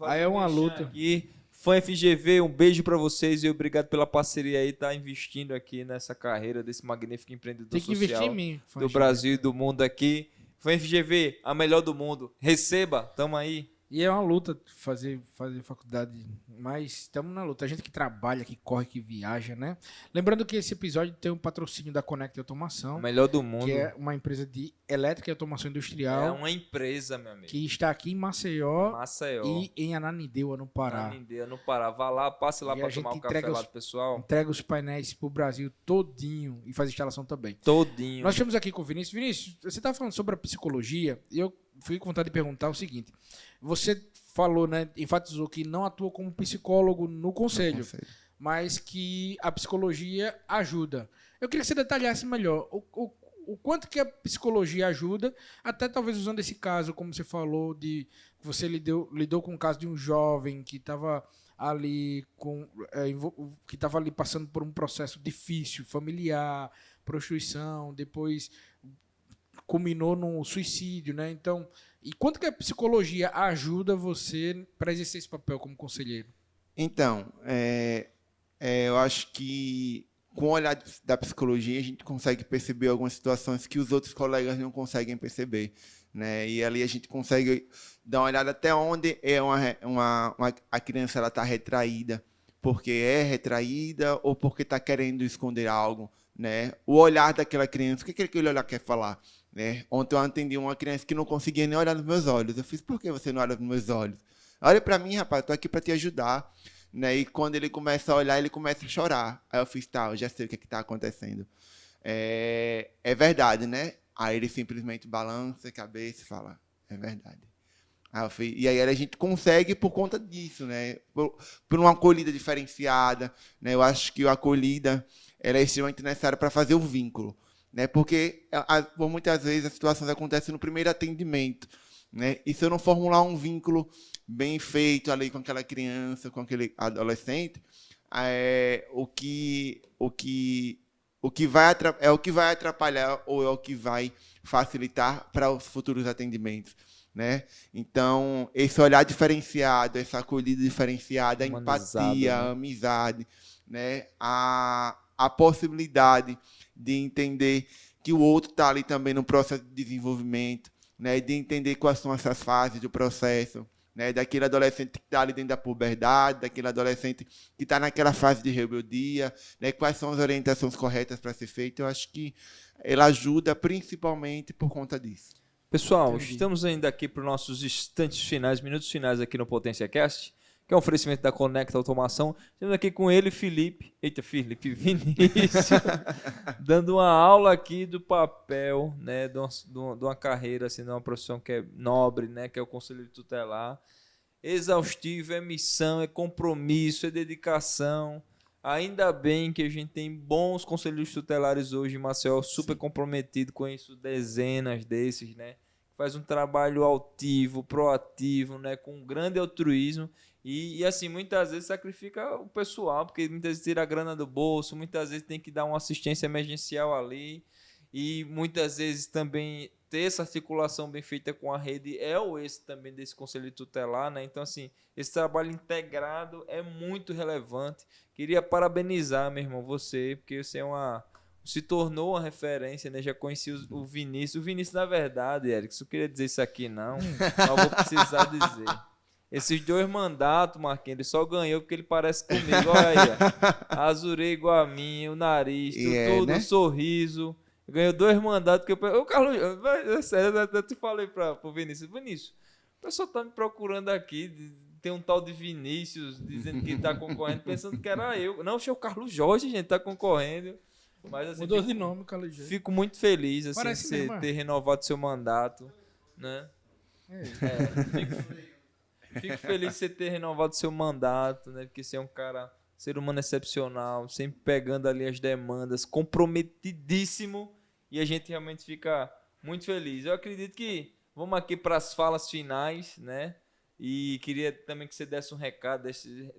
Aí é uma luta. Aqui. Fã FGV, um beijo pra vocês e obrigado pela parceria aí, tá investindo aqui nessa carreira desse magnífico empreendedor Tem que social investir em mim. do Brasil e do mundo aqui. Fã FGV, a melhor do mundo. Receba, tamo aí. E é uma luta fazer faculdade, mas estamos na luta. A gente que trabalha, que corre, que viaja, né? Lembrando que esse episódio tem um patrocínio da Conect Automação, A melhor do mundo. que é uma empresa de elétrica e automação É industrial, uma empresa, meu amigo. que está aqui em Maceió Maceió. e em Ananindeua, no Pará. Ananindeua, no Pará. Vá lá, passe lá E pra a gente tomar um entrega café lá os- do pessoal. Entrega os painéis pro Brasil todinho e faz instalação também. Todinho. Nós estamos aqui com o Vinícius. Vinícius, você estava falando sobre a psicologia e eu fui com vontade de perguntar o seguinte. Você falou, né, enfatizou que não atua como psicólogo no conselho, mas que a psicologia ajuda. Eu queria que você detalhasse melhor o quanto que a psicologia ajuda, até talvez usando esse caso, como você falou, de você lidou com o caso de um jovem que estava ali que estava ali passando por um processo difícil, familiar, prostituição, depois culminou no suicídio, né? Então, e quanto que a psicologia ajuda você para exercer esse papel como conselheiro? Então, eu acho que com o olhar da psicologia a gente consegue perceber algumas situações que os outros colegas não conseguem perceber, né? E ali a gente consegue dar uma olhada até onde a criança ela está retraída, porque é retraída ou porque está querendo esconder algo, né? O olhar daquela criança, o que aquele olhar quer falar? Né? Ontem eu atendi uma criança que não conseguia nem olhar nos meus olhos. Eu fiz, por que você não olha nos meus olhos? Olha para mim, rapaz, estou aqui para te ajudar. Né? E quando ele começa a olhar, ele começa a chorar. Aí eu fiz, tá, eu já sei o que está acontecendo. É verdade, né? Aí ele simplesmente balança a cabeça e fala, é verdade. E aí a gente consegue por conta disso, né? Por uma acolhida diferenciada. Né? Eu acho que a acolhida ela é extremamente necessária para fazer o vínculo. Né? Porque por muitas vezes as situações acontecem no primeiro atendimento. Né? E se eu não formular um vínculo bem feito ali com aquela criança, com aquele adolescente, o que vai atrapalhar ou é o que vai facilitar para os futuros atendimentos. Né? Então, esse olhar diferenciado, essa acolhida diferenciada, a empatia, a amizade, né? A possibilidade de entender que o outro está ali também no processo de desenvolvimento, né? De entender quais são essas fases do processo, né? Daquele adolescente que está ali dentro da puberdade, daquele adolescente que está naquela fase de rebeldia, né? Quais são as orientações corretas para ser feito. Eu acho que ela ajuda principalmente por conta disso. Pessoal, estamos ainda aqui para os nossos instantes finais, minutos finais aqui no Potência Cast, que é um oferecimento da Conecta Automação. Estamos aqui com ele, Felipe Vinícius, dando uma aula aqui do papel, né, de uma carreira, assim, de uma profissão que é nobre, né, que é o conselheiro tutelar. Exaustivo, é missão, é compromisso, é dedicação. Ainda bem que a gente tem bons conselheiros tutelares hoje em Maceió, super comprometido, conheço dezenas desses, né? Faz um trabalho altivo, proativo, né? Com grande altruísmo e assim, muitas vezes sacrifica o pessoal, porque muitas vezes tira a grana do bolso, muitas vezes tem que dar uma assistência emergencial ali e muitas vezes também ter essa articulação bem feita com a rede é o esse também desse conselho tutelar, né? Então, assim, esse trabalho integrado é muito relevante. Queria parabenizar, meu irmão, você, porque você se tornou uma referência, né? Já conheci o Vinícius. O Vinícius, na verdade, Eric, eu queria dizer isso aqui, não, mas vou precisar dizer. Esses 2 mandatos, Marquinhos, ele só ganhou porque ele parece comigo. Olha aí, ó. Azurei igual a mim, o nariz, tudo, né? O sorriso. Ganhou 2 mandatos. O Carlos, sério, eu te falei pro Vinícius. Vinícius, o pessoal tá me procurando aqui. Tem um tal de Vinícius dizendo que tá concorrendo, pensando que era eu. Não, o Carlos Jorge, gente, tá concorrendo. Mas, assim, mudou de nome, Carlos Jorge. Fico muito feliz assim, de você ter renovado seu mandato. Né? Fico feliz de você ter renovado seu mandato, né? Porque você é um cara ser humano excepcional, sempre pegando ali as demandas, comprometidíssimo, e a gente realmente fica muito feliz. Eu acredito que vamos aqui para as falas finais, né? E queria também que você desse um recado,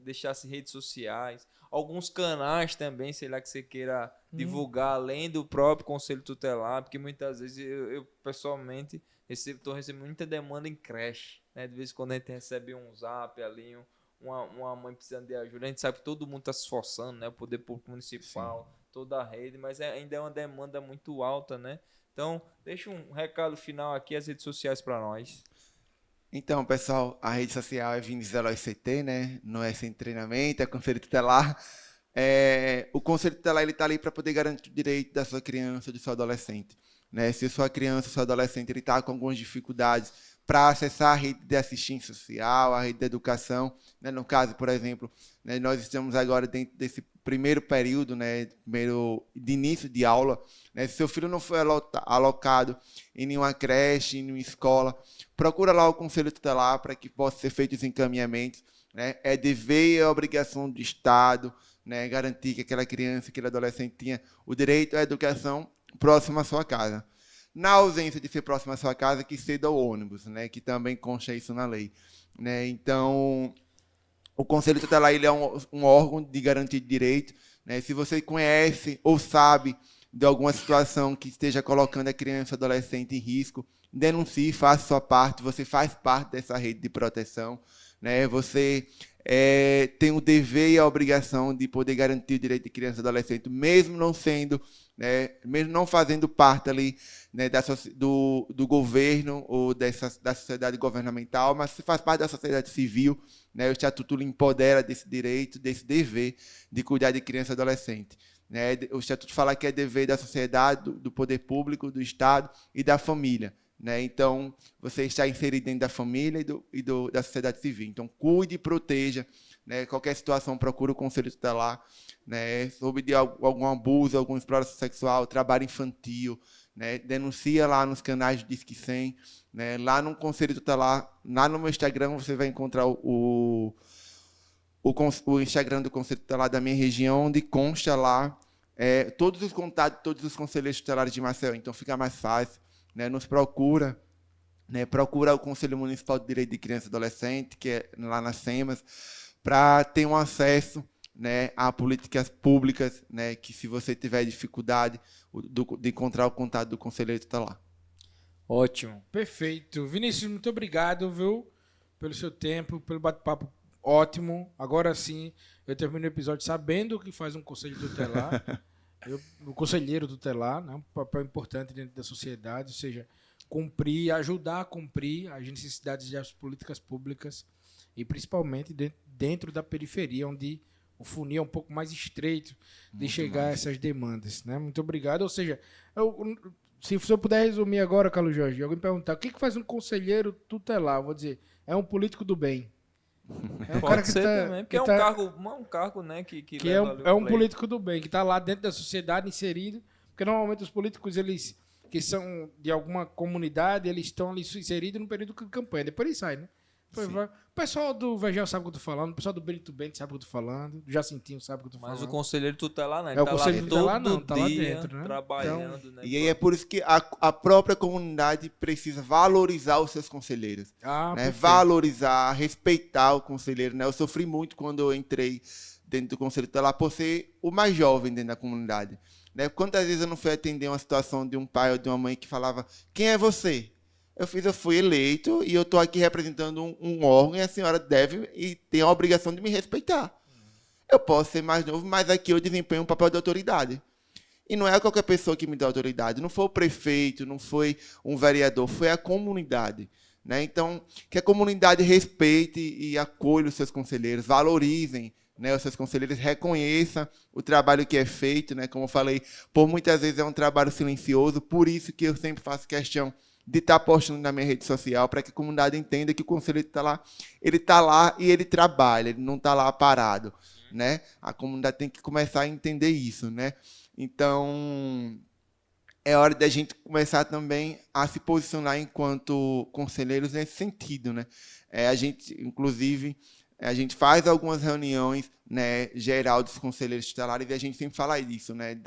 deixasse redes sociais, alguns canais também, sei lá, que você queira divulgar, além do próprio Conselho Tutelar, porque muitas vezes eu pessoalmente estou recebendo muita demanda em creche, né? De vez em quando a gente recebe um zap ali, uma mãe precisando de ajuda, a gente sabe que todo mundo está se esforçando, né? O poder público municipal, toda a rede, mas ainda é uma demanda muito alta, né? Então, deixa um recado final aqui, as redes sociais para nós. Então, pessoal, a rede social é Vinizela OCT, né? Não é sem treinamento, é Conselho Tutelar. O Conselho Tutelar está ali para poder garantir o direito da sua criança, do seu adolescente. Né? Se a sua criança, seu adolescente, está com algumas dificuldades para acessar a rede de assistência social, a rede de educação, né? No caso, por exemplo, né, nós estamos agora dentro desse primeiro período, né, primeiro de início de aula, né? Se seu filho não foi alocado em nenhuma creche, em nenhuma escola, procura lá o Conselho Tutelar para que possa ser feitos os encaminhamentos, né? É dever e é obrigação do Estado, né, garantir que aquela criança, aquele adolescente tenha o direito à educação próxima à sua casa. Na ausência de ser próximo à sua casa, que ceda o ônibus, né, que também consta isso na lei. Né? Então, o Conselho Tutelar ele é um órgão de garantia de direito. Né? Se você conhece ou sabe de alguma situação que esteja colocando a criança ou adolescente em risco, denuncie, faça sua parte, você faz parte dessa rede de proteção. Né? Você tem o dever e a obrigação de poder garantir o direito de criança e adolescente, mesmo não sendo, né, mesmo não fazendo parte ali, né, do governo ou da sociedade governamental, mas se faz parte da sociedade civil, né, o Estatuto lhe empodera desse direito, desse dever de cuidar de criança e adolescente. Né? O Estatuto fala que é dever da sociedade, do poder público, do Estado e da família. Né? Então, você está inserido dentro da família da sociedade civil. Então, cuide e proteja. Né? Qualquer situação, procure o Conselho Tutelar. Né? Soube de algum abuso, alguma exploração sexual, trabalho infantil. Né? Denuncia lá nos canais do Disque 100. Né? Lá no Conselho Tutelar, lá no meu Instagram, você vai encontrar o Instagram do Conselho Tutelar da minha região, onde consta lá todos os contatos, todos os conselheiros tutelares de Maceió. Então, fica mais fácil. Né, nos procura, né, procura o Conselho Municipal de Direito de Criança e Adolescente, que é lá nas SEMAS, para ter um acesso, né, a políticas públicas, né, que se você tiver dificuldade de encontrar o contato do conselheiro tutelar. Ótimo. Perfeito. Vinícius, muito obrigado, viu, pelo seu tempo, pelo bate-papo ótimo. Agora sim, eu termino o episódio sabendo o que faz um conselho tutelar. O conselheiro tutelar, né, um papel importante dentro da sociedade, ou seja, cumprir, ajudar a cumprir as necessidades das políticas públicas e principalmente dentro da periferia, onde o funil é um pouco mais estreito de Muito chegar mais. a essas demandas. Né? Muito obrigado. Ou seja, se eu puder resumir agora, Carlos Jorge, alguém perguntar o que faz um conselheiro tutelar, eu vou dizer, é um político do bem. É um Pode ser também, porque é um cargo, né, que leva ali o é um pleito. político do bem, que está lá dentro da sociedade inserido, porque normalmente os políticos, eles que são de alguma comunidade, eles estão ali inseridos no período de campanha, depois eles saem, né? O pessoal do Vegel sabe o que eu tô falando, o pessoal do Benito Bento sabe o que eu tô falando, do Jacintinho sabe o que eu tô falando. Mas o conselheiro tutelar, né? O Tá conselheiro lá tutelar todo não, tá lá dia, dentro, né? trabalhando, né? E aí é por isso que a própria comunidade precisa valorizar os seus conselheiros. Né? Perfeito. Valorizar, respeitar o conselheiro. Né? Eu sofri muito quando eu entrei dentro do Conselho Tutelar por ser o mais jovem dentro da comunidade. Né? Quantas vezes eu não fui atender uma situação de um pai ou de uma mãe que falava: quem é você? Eu fui eleito e eu estou aqui representando um órgão e a senhora deve e tem a obrigação de me respeitar. Eu posso ser mais novo, mas aqui eu desempenho um papel de autoridade. E não é qualquer pessoa que me dá autoridade. Não foi o prefeito, não foi um vereador, foi a comunidade. Né? Então, que a comunidade respeite e acolha os seus conselheiros, valorizem, né, os seus conselheiros, reconheçam o trabalho que é feito. Né? Como eu falei, por muitas vezes é um trabalho silencioso, por isso que eu sempre faço questão de estar postando na minha rede social, para que a comunidade entenda que o conselheiro ele está lá e ele trabalha, ele não está lá parado. Né? A comunidade tem que começar a entender isso. Né? Então, é hora da gente começar também a se posicionar enquanto conselheiros nesse sentido. Né? A gente, inclusive, a gente faz algumas reuniões, né, geral dos conselheiros tutelares e a gente sempre fala disso, né,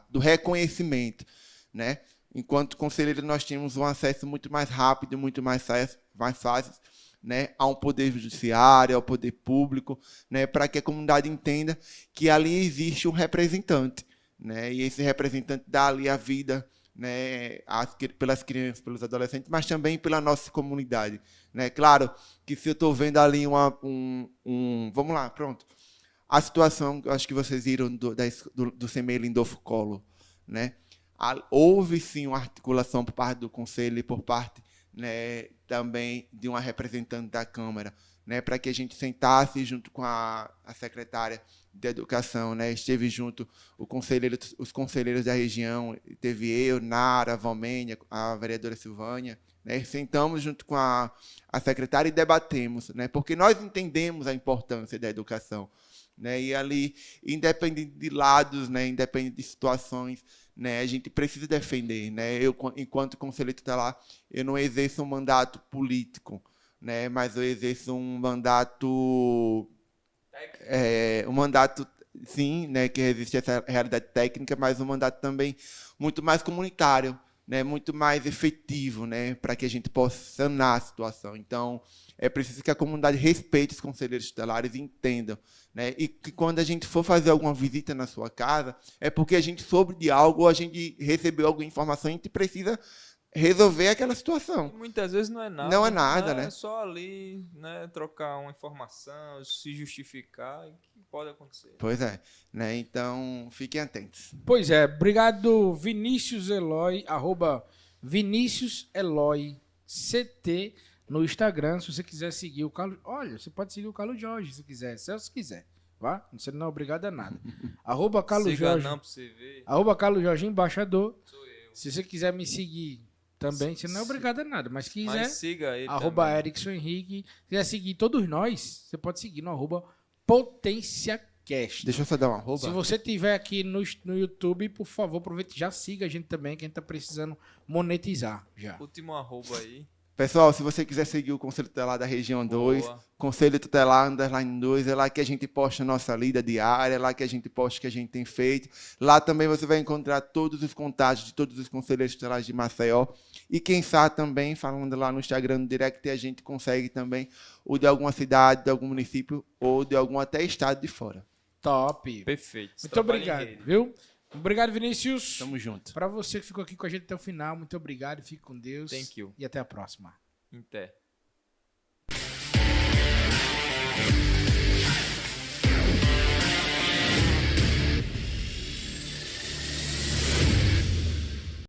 do reconhecimento, né? Enquanto conselheiro nós temos um acesso muito mais rápido, muito mais fácil, né, ao poder judiciário, ao poder público, né, para que a comunidade entenda que ali existe um representante, né, e esse representante dá ali a vida, né, pelas crianças, pelos adolescentes, mas também pela nossa comunidade, né? Claro que se eu estou vendo ali vamos lá, pronto, a situação, eu acho que vocês viram do CME Lindolfo Collor, né? Houve sim uma articulação por parte do Conselho e por parte, né, também de uma representante da Câmara, né, para que a gente sentasse junto com a secretária de Educação, né, esteve junto os conselheiros da região, teve eu, Nara, Valmênia, a vereadora Silvânia, né, sentamos junto com a secretária e debatemos, né, porque nós entendemos a importância da educação, né, e ali, independente de lados, né, independente de situações, né, a gente precisa defender, né? Eu, enquanto conselheiro tutelar, eu não exerço um mandato político, né, mas eu exerço um mandato, sim, né, que existe essa realidade técnica, mas um mandato também muito mais comunitário, né, muito mais efetivo, né, para que a gente possa sanar a situação. Então, é preciso que a comunidade respeite os conselheiros tutelares e entendam, né, e que quando a gente for fazer alguma visita na sua casa, é porque a gente soube de algo ou a gente recebeu alguma informação e a gente precisa resolver aquela situação. E muitas vezes não é nada. Não é nada, né? É só ali, né, trocar uma informação, se justificar, e que pode acontecer. Pois é, né? Então, fiquem atentos. Pois é, obrigado Vinícius Eloy, @Vinícius Eloy CT no Instagram, se você quiser seguir o Carlos. Olha, você pode seguir o Carlos Jorge se quiser, se quiser, vá? Você não é obrigado a nada. @Carlos Jorge. Não, pra você ver. @Carlos Jorge Embaixador. Sou eu. Se você quiser me seguir também, você não é obrigado a nada, mas se quiser, Mas siga ele @Erickson Henrique. Se quiser seguir todos nós, você pode seguir no @PotênciaCast. Deixa eu só dar uma Se arroba. você tiver aqui no YouTube, por favor, aproveite e já siga a gente também, que a gente tá precisando monetizar já. Último arroba aí. Pessoal, se você quiser seguir o Conselho Tutelar da Região 2, Boa. Conselho Tutelar _2, é lá que a gente posta a nossa lida diária, é lá que a gente posta o que a gente tem feito. Lá também você vai encontrar todos os contatos de todos os conselheiros tutelares de Maceió. E quem sabe também, falando lá no Instagram, no direct, a gente consegue também o de alguma cidade, de algum município ou de algum até estado de fora. Top. Perfeito. Muito obrigado, viu? Obrigado, Vinícius. Tamo junto. Para você que ficou aqui com a gente até o final, muito obrigado. Fique com Deus. Thank you. E até a próxima. Inter.